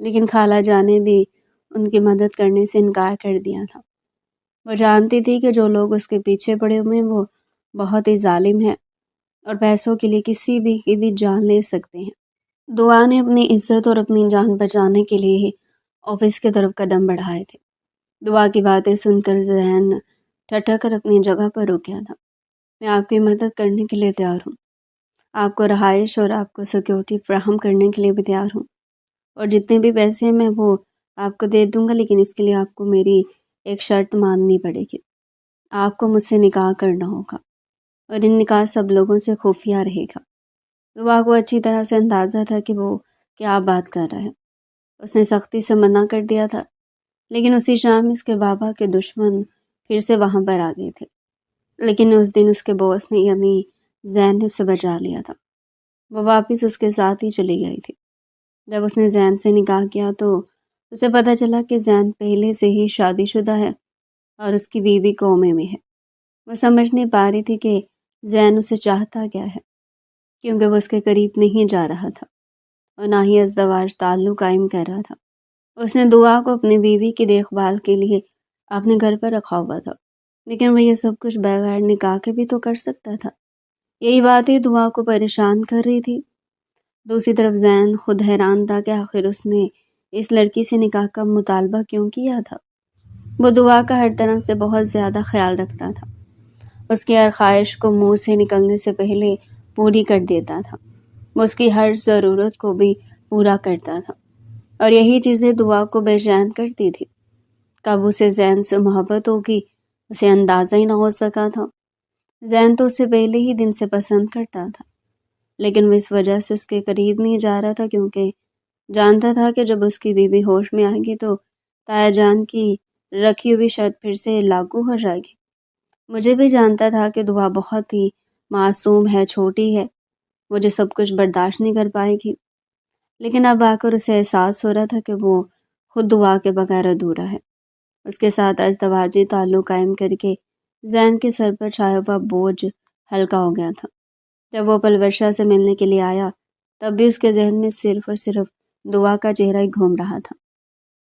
لیکن خالہ جان نے بھی ان کی مدد کرنے سے انکار کر دیا تھا۔ وہ جانتی تھی کہ جو لوگ اس کے پیچھے پڑے ہوئے ہیں وہ بہت ہی ظالم ہیں اور پیسوں کے لیے کسی بھی کی بھی جان لے سکتے ہیں۔ دعا نے اپنی عزت اور اپنی جان بچانے کے لیے ہی آفس کی طرف قدم بڑھائے تھے۔ دعا کی باتیں سن کر ذہن ٹھٹک کر اپنی جگہ پر رک گیا تھا۔ میں آپ کی مدد کرنے کے لیے تیار ہوں، آپ کو رہائش اور آپ کو سیکیورٹی فراہم کرنے کے لیے بھی تیار ہوں، اور جتنے بھی پیسے ہیں میں وہ آپ کو دے دوں گا، لیکن اس کے لیے آپ کو میری ایک شرط ماننی پڑے گی۔ آپ کو مجھ سے نکاح کرنا ہوگا، اور ان نکاح سب لوگوں سے خفیہ رہے گا۔ دعا کو اچھی طرح سے اندازہ تھا کہ وہ کیا بات کر رہا ہے۔ اس نے سختی سے منع کر دیا تھا، لیکن اسی شام اس کے بابا کے دشمن پھر سے وہاں پر آ گئے تھے۔ لیکن اس دن اس کے باس نے یعنی زین نے اسے بچا لیا تھا۔ وہ واپس اس کے ساتھ ہی چلی گئی تھی۔ جب اس نے زین سے نکاح کیا تو اسے پتہ چلا کہ زین پہلے سے ہی شادی شدہ ہے اور اس کی بیوی کومے میں ہے۔ وہ سمجھ نہیں پا رہی تھی کہ زین اسے چاہتا کیا ہے، کیونکہ وہ اس کے قریب نہیں جا رہا تھا اور نہ ہی ازدواج تعلق قائم کر رہا تھا۔ اس نے دعا کو اپنی بیوی کی دیکھ بھال کے لیے اپنے گھر پر رکھا ہوا تھا، لیکن وہ یہ سب کچھ بغیر نکاح کے بھی تو کر سکتا تھا۔ یہی باتیں دعا کو پریشان کر رہی تھی۔ دوسری طرف زین خود حیران تھا کہ آخر اس نے اس لڑکی سے نکاح کا مطالبہ کیوں کیا تھا۔ وہ دعا کا ہر طرح سے بہت زیادہ خیال رکھتا تھا، اس کی ہر خواہش کو منہ سے نکلنے سے پہلے پوری کر دیتا تھا، وہ اس کی ہر ضرورت کو بھی پورا کرتا تھا، اور یہی چیزیں دعا کو بے چین کرتی تھی۔ کب اسے زین سے محبت ہوگی اسے اندازہ ہی نہ ہو سکا تھا۔ زین تو اسے پہلے ہی دن سے پسند کرتا تھا، لیکن وہ اس وجہ سے اس کے قریب نہیں جا رہا تھا کیونکہ جانتا تھا کہ جب اس کی بیوی ہوش میں آئے گی تو تایا جان کی رکھی ہوئی شرط پھر سے لاگو ہو جائے گی۔ مجھے بھی جانتا تھا کہ دعا بہت ہی معصوم ہے، چھوٹی ہے، مجھے سب کچھ برداشت نہیں کر پائے گی، لیکن اب آ کر اسے احساس ہو رہا تھا کہ وہ خود دعا کے بغیر ادھورا ہے۔ اس کے ساتھ ازدواجی تعلق قائم کر کے زین کے سر پر چھایا ہوا بوجھ ہلکا ہو گیا تھا۔ جب وہ پلورشا سے ملنے کے لیے آیا تب بھی اس کے ذہن میں صرف اور صرف دعا کا چہرہ ہی گھوم رہا تھا،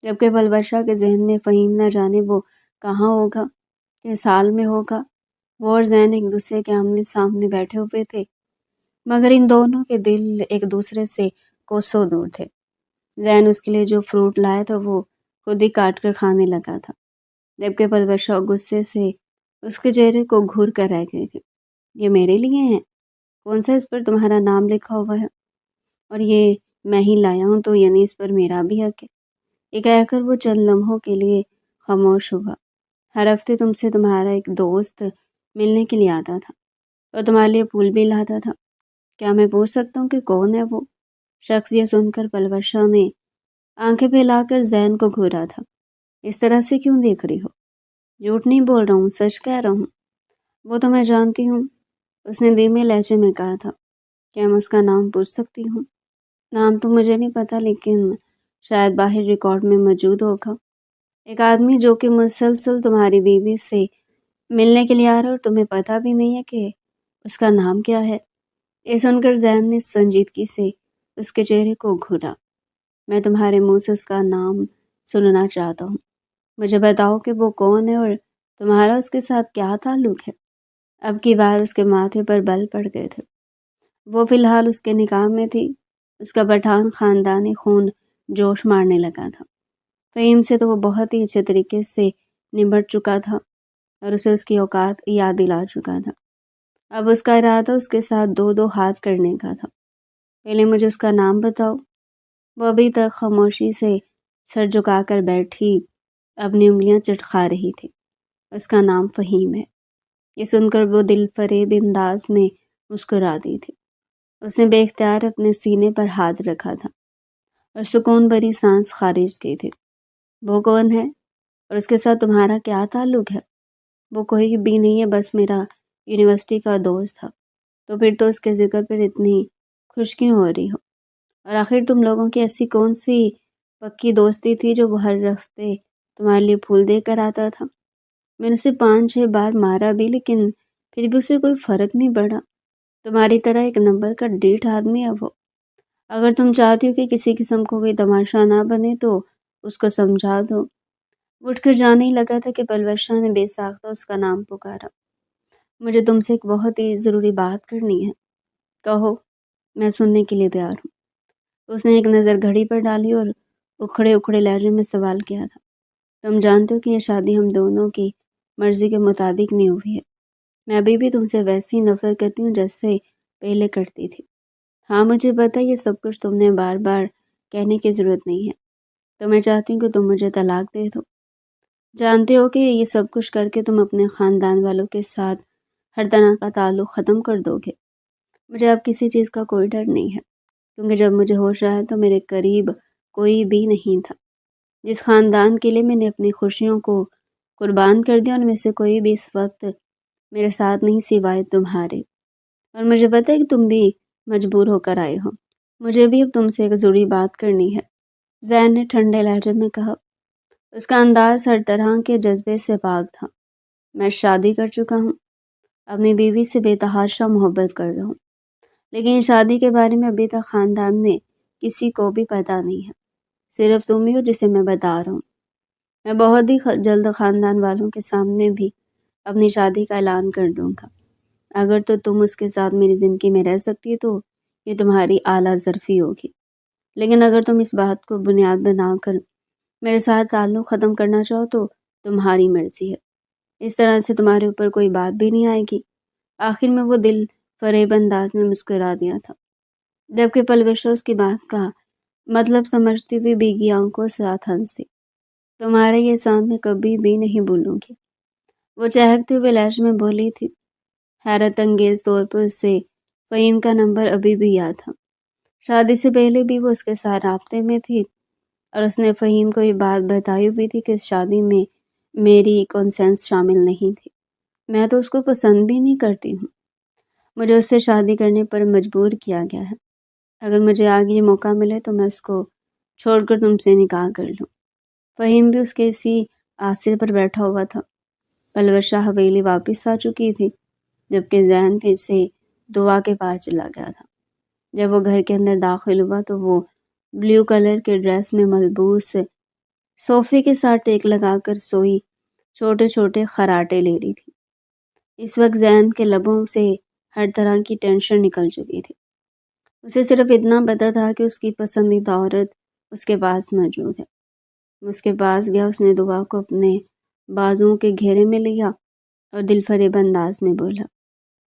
جبکہ پلورشا کے ذہن میں فہیم نہ جانے وہ کہاں ہوگا، کس حال میں ہوگا۔ وہ اور زین ایک دوسرے کے آمنے سامنے بیٹھے ہوئے تھے، مگر ان دونوں کے دل ایک دوسرے سے کوسوں دور تھے۔ زین اس کے لیے جو فروٹ لایا تھا وہ خود ہی کاٹ کر کھانے لگا تھا، جبکہ پلورشا غصے سے اس کے چہرے کو گھور کر رہ گئی تھی۔ یہ میرے لیے ہیں؟ کون سا اس پر تمہارا نام لکھا ہوا ہے؟ اور یہ میں ہی لایا ہوں تو یعنی اس پر میرا بھی حق ہے؟ یہ کہہ کر وہ چند لمحوں کے لیے خاموش ہوا۔ ہر ہفتے تم سے تمہارا ایک دوست ملنے کے لیے آتا تھا اور تمہارے لیے پھول بھی لاتا تھا، کیا میں پوچھ سکتا ہوں کہ کون ہے وہ شخص؟ یہ سن کر پلورشا نے آنکھیں پھیلا کر زین کو گھورا تھا۔ اس طرح سے کیوں دیکھ رہی ہو؟ جھوٹ نہیں بول رہا ہوں، سچ کہہ رہا ہوں۔ وہ تو میں جانتی ہوں، اس نے دھیمے لہجے میں کہا تھا۔ کیا میں اس کا نام پوچھ سکتی ہوں؟ نام تو مجھے نہیں پتا، لیکن شاید باہر ریکارڈ میں موجود ہوگا۔ ایک آدمی جو کہ مسلسل تمہاری بیوی سے ملنے کے لیے آ رہا ہے اور تمہیں پتہ بھی نہیں ہے کہ اس کا نام کیا ہے۔ یہ سن کر زین نے سنجیدگی سے اس کے چہرے کو گھورا۔ میں تمہارے منہ سے اس کا نام سننا چاہتا ہوں۔ مجھے بتاؤ کہ وہ کون ہے اور تمہارا اس کے ساتھ کیا تعلق ہے؟ اب کی بار اس کے ماتھے پر بل پڑ گئے تھے۔ وہ فی الحال اس کے نکاح میں تھی، اس کا پٹھان خاندانی خون جوش مارنے لگا تھا۔ فہیم سے تو وہ بہت ہی اچھے طریقے سے نمٹ چکا تھا اور اسے اس کی اوقات یاد دلا چکا تھا۔ اب اس کا ارادہ اس کے ساتھ دو دو ہاتھ کرنے کا تھا۔ پہلے مجھے اس کا نام بتاؤ۔ وہ ابھی تک خاموشی سے سر جھکا کر بیٹھی اپنی انگلیاں چٹکا رہی تھی۔ اس کا نام فہیم ہے۔ یہ سن کر وہ دل فریب انداز میں مسکرا دی تھی۔ اس نے بے اختیار اپنے سینے پر ہاتھ رکھا تھا اور سکون بھری سانس خارج کی تھی۔ وہ کون ہے اور اس کے ساتھ تمہارا کیا تعلق ہے؟ وہ کوئی بھی نہیں ہے، بس میرا یونیورسٹی کا دوست تھا۔ تو پھر تو اس کے ذکر پر اتنی خوش کیوں ہو رہی ہو؟ اور آخر تم لوگوں کی ایسی کون سی پکی دوستی تھی جو وہ ہر ہفتے تمہارے لیے پھول دے کر آتا تھا؟ میں نے اسے 5-6 بار مارا بھی، لیکن پھر بھی اسے کوئی فرق نہیں پڑا۔ تمہاری طرح ایک نمبر کا ڈیٹھ آدمی ہے وہ۔ اگر تم چاہتی ہو کہ کسی قسم کو کوئی تماشا نہ بنے تو اس کو سمجھا دو۔ اٹھ کر جانے ہی لگا تھا کہ پلورشا نے بے ساختہ اس کا نام پکارا۔ مجھے تم سے ایک بہت ہی ضروری بات کرنی ہے۔ کہو، میں سننے کے لیے تیار ہوں۔ اس نے ایک نظر گھڑی پر ڈالی اور اکھڑے اکھڑے لہجے میں سوال کیا تھا۔ تم جانتے ہو کہ یہ شادی ہم دونوں کی مرضی کے مطابق نہیں ہوئی ہے۔ میں ابھی بھی تم سے ویسی نفرت کرتی ہوں جیسے پہلے کرتی تھی۔ ہاں مجھے پتہ ہے، یہ سب کچھ تم نے بار بار کہنے کی ضرورت نہیں ہے۔ تو میں چاہتی ہوں کہ تم مجھے طلاق دے دو۔ جانتے ہو کہ یہ سب کچھ کر کے تم اپنے خاندان والوں کے ساتھ ہر طرح کا تعلق ختم کر دو گے۔ مجھے اب کسی چیز کا کوئی ڈر نہیں ہے، کیونکہ جب مجھے ہوش آیا تو میرے قریب کوئی بھی نہیں تھا۔ جس خاندان کے لیے میں نے اپنی خوشیوں کو قربان کر دیا، ان میں سے کوئی بھی اس وقت میرے ساتھ نہیں سوائے تمہارے۔ اور مجھے پتہ ہے کہ تم بھی مجبور ہو کر آئے ہو۔ مجھے بھی اب تم سے ایک ضروری بات کرنی ہے، زین نے ٹھنڈے لہجے میں کہا۔ اس کا انداز ہر طرح کے جذبے سے پاک تھا۔ میں شادی کر چکا ہوں، اپنی بیوی سے بے تحاشا محبت کر رہا ہوں، لیکن شادی کے بارے میں ابھی تک خاندان میں کسی کو بھی پتہ نہیں ہے، صرف تم ہی ہو جسے میں بتا رہا ہوں۔ میں بہت ہی جلد خاندان والوں کے سامنے بھی اپنی شادی کا اعلان کر دوں گا۔ اگر تو تم اس کے ساتھ میری زندگی میں رہ سکتی ہے تو یہ تمہاری اعلیٰ ظرفی ہوگی، لیکن اگر تم اس بات کو بنیاد بنا کر میرے ساتھ تعلق ختم کرنا چاہو تو تمہاری مرضی ہے۔ اس طرح سے تمہارے اوپر کوئی بات بھی نہیں آئے گی۔ آخر میں وہ دل فریب انداز میں مسکرا دیا تھا، جبکہ پلورشا اس کی بات کا مطلب سمجھتی ہوئی بھیگی آنکھوں سے ساتھ ہنسی۔ تمہارے یہ احسان میں کبھی بھی نہیں بھولوں گی، وہ چہکتے ہوئے لہجے میں بولی تھی۔ حیرت انگیز طور پر اسے فہیم کا نمبر ابھی بھی یاد تھا۔ شادی سے پہلے بھی وہ اس کے ساتھ رابطے میں تھی اور اس نے فہیم کو یہ بات بتائی ہوئی تھی کہ اس شادی میں میری کنسنس شامل نہیں تھی۔ میں تو اس کو پسند بھی نہیں کرتی ہوں، مجھے اس سے شادی کرنے پر مجبور کیا گیا ہے۔ اگر مجھے آگے یہ موقع ملے تو میں اس کو چھوڑ کر تم سے نکاح کر لوں۔ فہیم بھی اس کے اسی آسرے پر بیٹھا ہوا تھا۔ پلور شاہ حویلی واپس آ چکی تھی جبکہ زین پھر سے دعا کے پاس چلا گیا تھا۔ جب وہ گھر کے اندر داخل ہوا تو وہ بلیو کلر کے ڈریس میں ملبوس صوفے کے ساتھ ٹیک لگا کر سوئی چھوٹے چھوٹے خراٹے لے رہی تھی۔ اس وقت زین کے لبوں سے ہر طرح کی ٹینشن نکل چکی تھی۔ اسے صرف اتنا پتا تھا کہ اس کی پسندیدہ عورت اس کے پاس موجود ہے۔ اس کے پاس گیا، اس نے دعا کو اپنے بازوؤں کے گھیرے میں لیا اور دل فریب انداز میں بولا،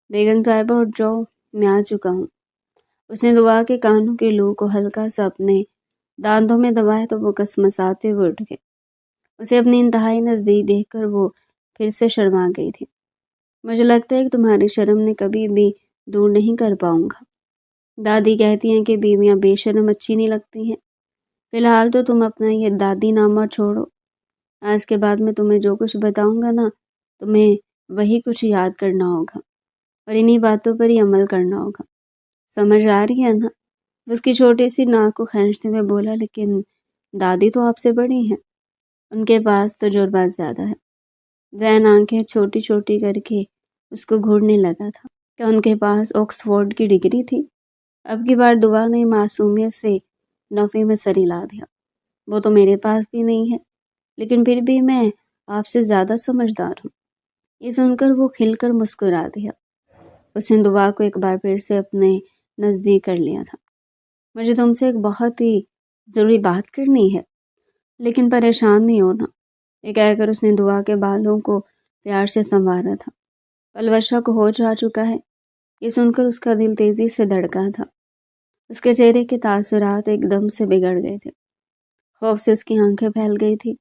بیگم صاحبہ اٹھ جاؤ، میں آ چکا ہوں۔ اس نے دعا کے کانوں کے لو کو ہلکا سا اپنے دانتوں میں دبایا تو وہ کسمساتے ہوئے اٹھ گئے۔ اسے اپنی انتہائی نزدیک دیکھ کر وہ پھر سے شرما گئی تھی۔ مجھے لگتا ہے کہ تمہاری شرم نے کبھی بھی دور نہیں کر پاؤں گا۔ دادی کہتی ہیں کہ بیویاں بے شرم اچھی نہیں لگتی ہیں۔ فی الحال تو تم اپنا یہ دادی نامہ چھوڑو۔ آج کے بعد میں تمہیں جو کچھ بتاؤں گا نا، تمہیں وہی کچھ یاد کرنا ہوگا اور انہی باتوں پر ہی عمل کرنا ہوگا۔ سمجھ آ رہی ہے نا؟ اس کی چھوٹی سی ناک کو کھینچتے ہوئے بولا، لیکن دادی تو آپ سے بڑی ہیں، ان کے پاس تجربہ زیادہ ہے۔ زین آنکھیں چھوٹی چھوٹی کر کے اس کو گھورنے لگا تھا۔ کیا ان کے پاس آکسفورڈ کی ڈگری تھی؟ اب کی بار دعا نے معصومیت سے نفی میں سر ہلا دیا۔ وہ تو میرے پاس بھی نہیں ہے، لیکن پھر بھی میں آپ سے زیادہ سمجھدار ہوں۔ یہ سن کر وہ کھل کر مسکرا دیا۔ اس نے دعا کو ایک بار پھر سے اپنے نزدیک کر لیا تھا۔ مجھے تم سے ایک بہت ہی ضروری بات کرنی ہے، لیکن پریشان نہیں ہونا۔ یہ کہہ کر اس نے دعا کے بالوں کو پیار سے سنوارا تھا۔ پلوشا کو ہوش آ چکا ہے۔ یہ سن کر اس کا دل تیزی سے دھڑکا تھا۔ اس کے چہرے کے تاثرات ایک دم سے بگڑ گئے تھے۔ خوف سے اس کی آنکھیں پھیل گئی تھی۔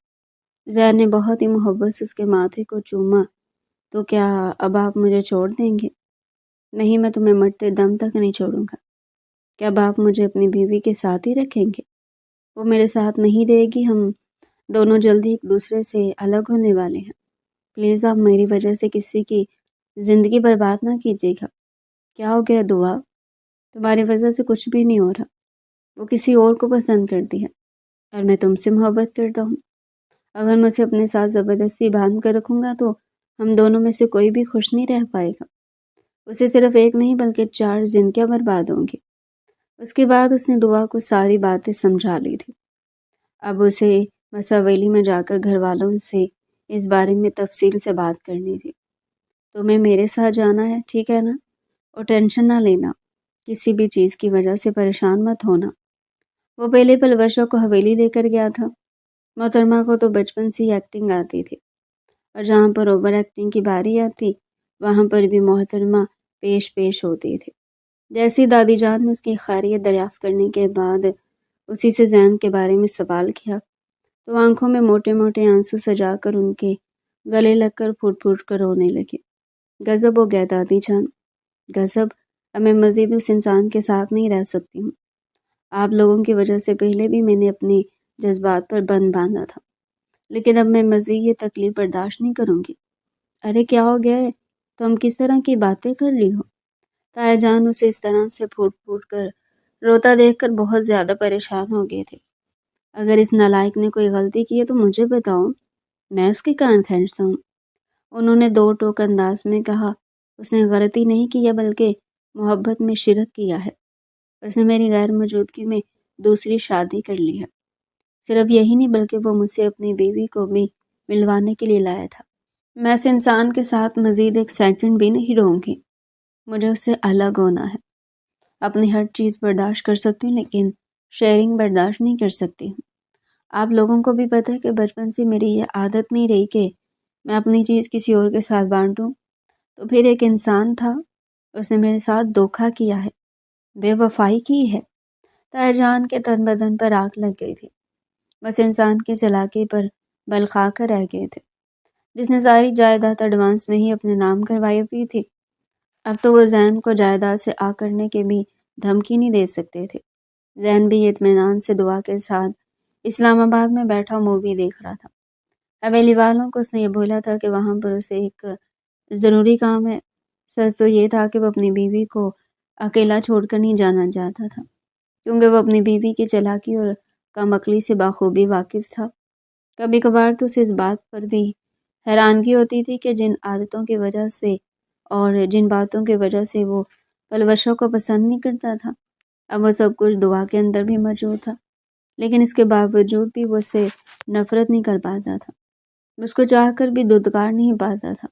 زین نے بہت ہی محبت سے اس کے ماتھے کو چوما، تو کیا اب آپ مجھے چھوڑ دیں گے؟ نہیں، میں تمہیں مرتے دم تک نہیں چھوڑوں گا۔ کیا اب آپ مجھے اپنی بیوی کے ساتھ ہی رکھیں گے؟ وہ میرے ساتھ نہیں رہے گی، ہم دونوں جلدی ایک دوسرے سے الگ ہونے والے ہیں۔ پلیز آپ میری وجہ سے کسی کی زندگی برباد نہ کیجیے گا۔ کیا ہو گیا دعا؟ تمہاری وجہ سے کچھ بھی نہیں ہو رہا۔ وہ کسی اور کو پسند کرتی ہے اور میں تم سے محبت کرتا ہوں۔ اگر میں اسے اپنے ساتھ زبردستی باندھ کر رکھوں گا تو ہم دونوں میں سے کوئی بھی خوش نہیں رہ پائے گا۔ اسے صرف ایک نہیں بلکہ 4 زندگیاں برباد ہوں گی۔ اس کے بعد اس نے دعا کو ساری باتیں سمجھا لی تھی۔ اب اسے مساویلی میں جا کر گھر والوں سے اس بارے میں تفصیل سے بات کرنی تھی۔ تمہیں میرے ساتھ جانا ہے، ٹھیک ہے نا؟ اور ٹینشن نہ لینا، کسی بھی چیز کی وجہ سے پریشان مت ہونا۔ وہ پہلے پلوشا کو حویلی لے کر گیا تھا۔ محترمہ کو تو بچپن سے ہی ایکٹنگ آتی تھی، اور جہاں پر اوور ایکٹنگ کی باری آتی وہاں پر بھی محترمہ پیش ہوتی تھی۔ جیسی دادی جان نے اس کی خیریت دریافت کرنے کے بعد اسی سے زین کے بارے میں سوال کیا تو آنکھوں میں موٹے موٹے آنسو سجا کر ان کے گلے لگ کر پھوٹ پھوٹ کر رونے لگے۔ غضب ہو گیا دادی جان، غضب۔ اب میں مزید اس انسان کے ساتھ نہیں رہ سکتی ہوں۔ آپ لوگوں کی وجہ سے پہلے بھی میں نے اپنے جذبات پر بند باندھا تھا، لیکن اب میں مزید یہ تکلیف برداشت نہیں کروں گی۔ ارے کیا ہو گیا ہے؟ تم کس طرح کی باتیں کر رہی ہو؟ تایا جان اسے اس طرح سے پھوٹ پھوٹ کر روتا دیکھ کر بہت زیادہ پریشان ہو گئے تھے۔ اگر اس نالائق نے کوئی غلطی کی ہے تو مجھے بتاؤ، میں اس کے کان کھینچتا ہوں۔ انہوں نے دو ٹوک انداز میں کہا، اس نے غلطی نہیں کی ہے بلکہ محبت میں شرک کیا ہے۔ اس نے میری غیر موجودگی میں دوسری شادی کر لی ہے۔ صرف یہی نہیں بلکہ وہ مجھ سے اپنی بیوی کو بھی ملوانے کے لیے لایا تھا۔ میں اس انسان کے ساتھ مزید ایک سیکنڈ بھی نہیں رہوں گی۔ مجھے اس سے الگ ہونا ہے۔ اپنی ہر چیز برداشت کر سکتی ہوں لیکن شیئرنگ برداشت نہیں کر سکتی ہوں۔ آپ لوگوں کو بھی پتہ ہے کہ بچپن سے میری یہ عادت نہیں رہی کہ میں اپنی چیز کسی اور کے ساتھ بانٹوں۔ تو پھر ایک انسان تھا، اس نے میرے ساتھ دھوکہ کیا ہے، بے وفائی کی ہے۔ تایا جان کے تن بدن پر آگ لگ گئی تھی۔ بس انسان کے چلاکی پر بل کھا کر رہ گئے تھے، جس نے ساری جائیداد ایڈوانس میں ہی اپنے نام کروائی ہوئی تھی۔ اب تو وہ زین کو جائیداد سے آ کرنے کے بھی دھمکی نہیں دے سکتے تھے۔ زین بھی اطمینان سے دعا کے ساتھ اسلام آباد میں بیٹھا مووی دیکھ رہا تھا۔ حویلی والوں کو اس نے یہ بولا تھا کہ وہاں پر اسے ایک ضروری کام ہے۔ سچ تو یہ تھا کہ وہ اپنی بیوی کو اکیلا چھوڑ کر نہیں جانا چاہتا تھا، کیونکہ وہ اپنی بیوی کی چالاکی اور کم عقلی سے بخوبی واقف تھا۔ کبھی کبھار تو اسے اس بات پر بھی حیرانگی ہوتی تھی کہ جن عادتوں کی وجہ سے اور جن باتوں کی وجہ سے وہ پلوشوں کو پسند نہیں کرتا تھا، اب وہ سب کچھ دعا کے اندر بھی موجود تھا، لیکن اس کے باوجود بھی وہ اسے نفرت نہیں کر پاتا تھا، اس کو چاہ کر بھی دودکار نہیں پاتا تھا،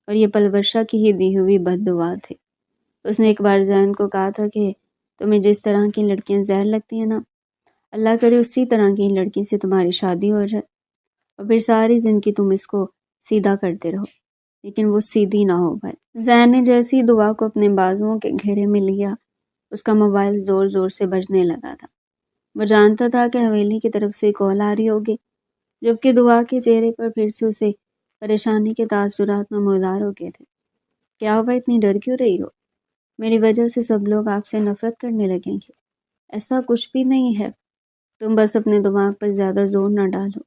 اور یہ پلوشا کی ہی دی ہوئی بد دعا تھی۔ اس نے ایک بار زین کو کہا تھا کہ تمہیں جس طرح کی لڑکیاں زہر لگتی ہیں نا، اللہ کرے اسی طرح کی لڑکی سے تمہاری شادی ہو جائے اور پھر ساری زندگی تم اس کو سیدھا کرتے رہو، لیکن وہ سیدھی نہ ہو پائے۔ زین نے جیسی دعا کو اپنے بازوؤں کے گھیرے میں لیا، اس کا موبائل زور زور سے بجنے لگا تھا۔ وہ جانتا تھا کہ حویلی کی طرف سے کال آ رہی ہوگی، جبکہ دعا کے چہرے پر پھر سے اسے پریشانی کے تاثرات نمودار ہو گئے تھے۔ کیا ہوا، اتنی ڈر کیوں رہی ہو؟ میری وجہ سے سب لوگ آپ سے نفرت کرنے لگیں گے۔ ایسا کچھ بھی نہیں ہے، تم بس اپنے دماغ پر زیادہ زور نہ ڈالو۔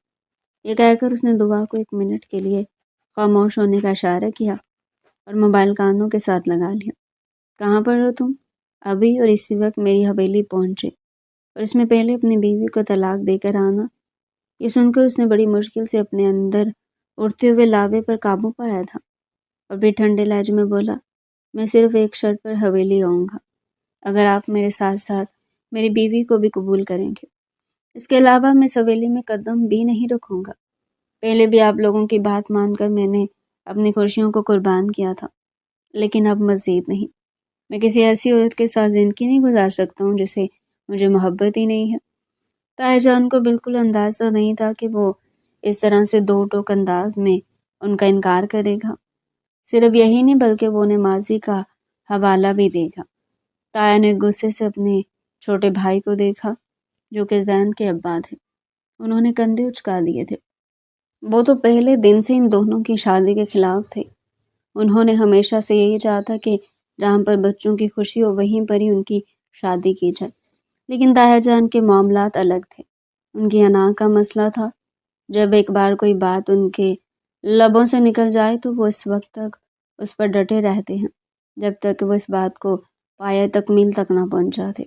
یہ کہہ کر اس نے دعا کو 1 منٹ کے لیے خاموش ہونے کا اشارہ کیا اور موبائل کانوں کے ساتھ لگا لیا۔ کہاں پر ہو تم؟ ابھی اور اسی وقت میری حویلی پہنچے، اور اس میں پہلے اپنی بیوی کو طلاق دے کر آنا۔ یہ سن کر اس نے بڑی مشکل سے اپنے اندر اڑتے ہوئے لاوے پر قابو پایا تھا، اور پھر ٹھنڈے لہجے میں بولا، میں صرف ایک شرط پر حویلی آؤں گا، اگر آپ میرے ساتھ ساتھ میری بیوی کو بھی قبول کریں گے۔ اس کے علاوہ میں اس حویلی میں قدم بھی نہیں رکھوں گا۔ پہلے بھی آپ لوگوں کی بات مان کر میں نے اپنی خوشیوں کو قربان کیا تھا، لیکن اب مزید نہیں۔ میں کسی ایسی عورت کے ساتھ زندگی نہیں گزار سکتا ہوں جسے مجھے محبت ہی نہیں ہے۔ طاہر جان کو بالکل اندازہ نہیں تھا کہ وہ اس طرح سے دو ٹوک انداز میں ان کا انکار کرے گا۔ صرف یہی نہیں بلکہ وہ انہیں ماضی کا حوالہ بھی دے گا۔ طاہر نے غصے سے اپنے چھوٹے بھائی کو دیکھا جو کہ زین کے ابا تھے۔ انہوں نے کندھے اچکا دیے تھے۔ وہ تو پہلے دن سے ان دونوں کی شادی کے خلاف تھے۔ انہوں نے ہمیشہ سے یہی چاہا تھا کہ جہاں پر بچوں کی خوشی ہو وہیں پر ہی ان کی شادی کی جائے، لیکن طاہر جان کے معاملات الگ تھے۔ ان کی انا کا مسئلہ تھا۔ جب ایک بار کوئی بات ان کے لبوں سے نکل جائے تو وہ اس وقت تک اس پر ڈٹے رہتے ہیں جب تک کہ وہ اس بات کو پایہ تکمیل تک نہ پہنچ جاتے،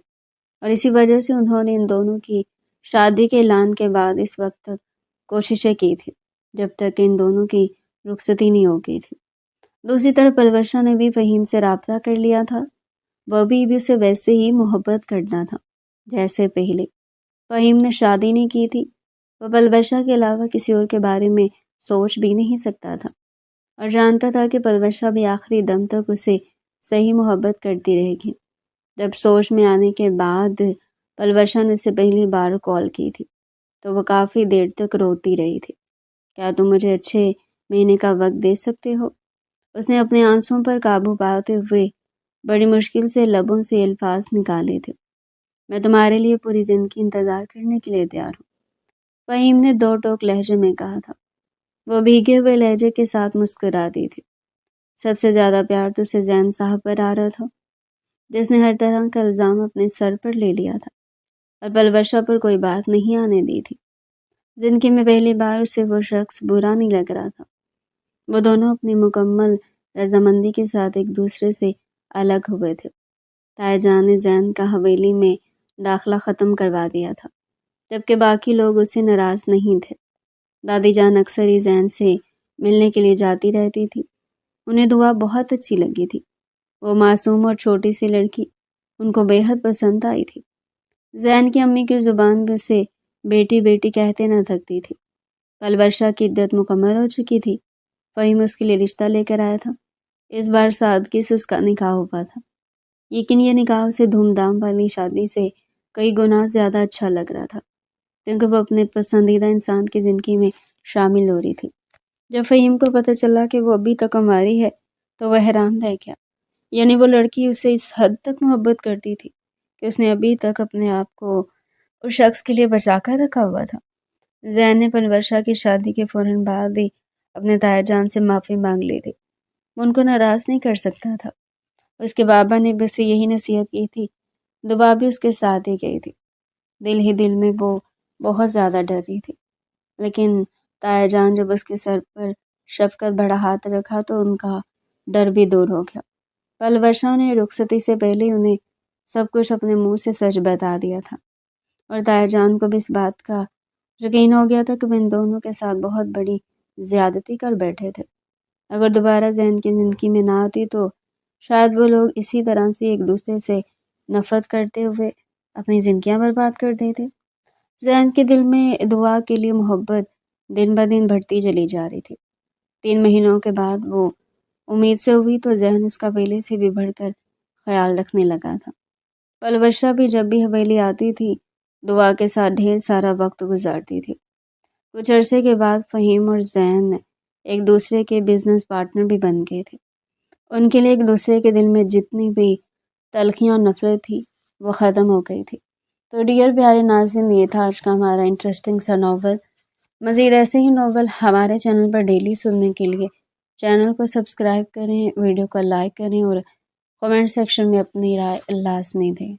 اور اسی وجہ سے انہوں نے ان دونوں کی شادی کے اعلان کے بعد اس وقت تک کوششیں کی تھی جب تک کہ ان دونوں کی رخصتی نہیں ہو گئی تھی۔ دوسری طرف پلوشا نے بھی فہیم سے رابطہ کر لیا تھا۔ وہ بھی اسے ویسے ہی محبت کرنا تھا جیسے پہلے۔ فہیم نے شادی نہیں کی تھی، وہ پلوشا کے علاوہ کسی اور کے بارے میں سوچ بھی نہیں سکتا تھا، اور جانتا تھا کہ پلوشا بھی آخری دم تک اسے صحیح محبت کرتی رہے گی۔ جب سوچ میں آنے کے بعد پلوشا نے اسے پہلی بار کال کی تھی تو وہ کافی دیر تک روتی رہی تھی۔ کیا تم مجھے 6 مہینے کا وقت دے سکتے ہو؟ اس نے اپنے آنسوؤں پر قابو پاتے ہوئے بڑی مشکل سے لبوں سے الفاظ نکالے تھے، میں تمہارے لیے پوری زندگی انتظار کرنے کے لیے تیار ہوں، فہیم نے دو ٹوک لہجے میں کہا تھا۔ وہ بھیگے ہوئے لہجے کے ساتھ مسکرا دی تھی۔ سب سے زیادہ پیار تو اسے زین صاحب پر آ رہا تھا، جس نے ہر طرح کا الزام اپنے سر پر لے لیا تھا اور پلوشا پر کوئی بات نہیں آنے دی تھی۔ زندگی میں پہلی بار اسے وہ شخص برا نہیں لگ رہا تھا۔ وہ دونوں اپنی مکمل رضامندی کے ساتھ ایک دوسرے سے الگ ہوئے تھے۔ طاہر جان نے زین کا حویلی میں داخلہ ختم کروا دیا تھا، جبکہ باقی لوگ اس سے ناراض نہیں تھے۔ دادی جان اکثر ہی زین سے ملنے کے لیے جاتی رہتی تھی۔ انہیں دعا بہت اچھی لگی تھی۔ وہ معصوم اور چھوٹی سی لڑکی ان کو بے حد پسند آئی تھی۔ زین کی امی کی زبان بھی اسے بیٹی بیٹی کہتے نہ تھکتی تھی۔ پلوشا کی عدت مکمل ہو چکی تھی۔ فہیم اس کے لیے رشتہ لے کر آیا تھا۔ اس بار سادگی سے اس کا نکاح ہوا تھا، لیکن یہ نکاح اسے دھوم دھام والی شادی سے کئی گنا زیادہ اچھا لگ رہا تھا، کیونکہ وہ اپنے پسندیدہ انسان کی زندگی میں شامل ہو رہی تھی۔ جب فہیم کو پتہ چلا کہ وہ ابھی تک کنواری ہے تو وہ حیران رہ گیا، یعنی وہ لڑکی اسے اس حد تک محبت کرتی تھی کہ اس نے ابھی تک اپنے آپ کو اس شخص کے لیے بچا کر رکھا ہوا تھا۔ زین نے پلوشا کی شادی کے فوراً بعد ہی اپنے طاہر جان سے معافی مانگ لی تھی۔ وہ ان کو ناراض نہیں کر سکتا تھا۔ اس کے بابا نے بھی اسے یہی نصیحت کی تھی، دعا بھی اس کے ساتھ ہی گئی تھی۔ دل ہی دل میں وہ بہت زیادہ ڈر رہی تھی، لیکن تایا جان جب اس کے سر پر شفقت بڑا ہاتھ رکھا تو ان کا ڈر بھی دور ہو گیا۔ پل ورشا نے رخصتی سے پہلے انہیں سب کچھ اپنے منہ سے سچ بتا دیا تھا، اور تایا جان کو بھی اس بات کا یقین ہو گیا تھا کہ وہ ان دونوں کے ساتھ بہت بڑی زیادتی کر بیٹھے تھے۔ اگر دوبارہ زین کی زندگی میں نہ آتی تو شاید وہ لوگ اسی طرح سے ایک دوسرے سے نفرت کرتے ہوئے اپنی زندگیاں برباد کر دیتے۔ زین کے دل میں دعا کے لیے محبت دن بدن بڑھتی چلی جا رہی تھی۔ 3 مہینوں کے بعد وہ امید سے ہوئی تو ذہن اس کا پہلے سے بھی بڑھ کر خیال رکھنے لگا تھا۔ پل ورشا بھی جب بھی حویلی آتی تھی دعا کے ساتھ ڈھیر سارا وقت گزارتی تھی۔ کچھ عرصے کے بعد فہیم اور زین ایک دوسرے کے بزنس پارٹنر بھی بن گئے تھے۔ ان کے لیے ایک دوسرے کے دل میں جتنی بھی تلخیاں اور نفرت تھی وہ ختم ہو گئی تھی۔ تو ڈیئر پیارے ناظرین، یہ تھا آج کا ہمارا انٹرسٹنگ سا ناول۔ مزید ایسے ہی ناول ہمارے چینل پر ڈیلی سننے کے لیے چینل کو سبسکرائب کریں، ویڈیو کو لائک کریں اور کمنٹ سیکشن میں اپنی رائے لازمی دیں۔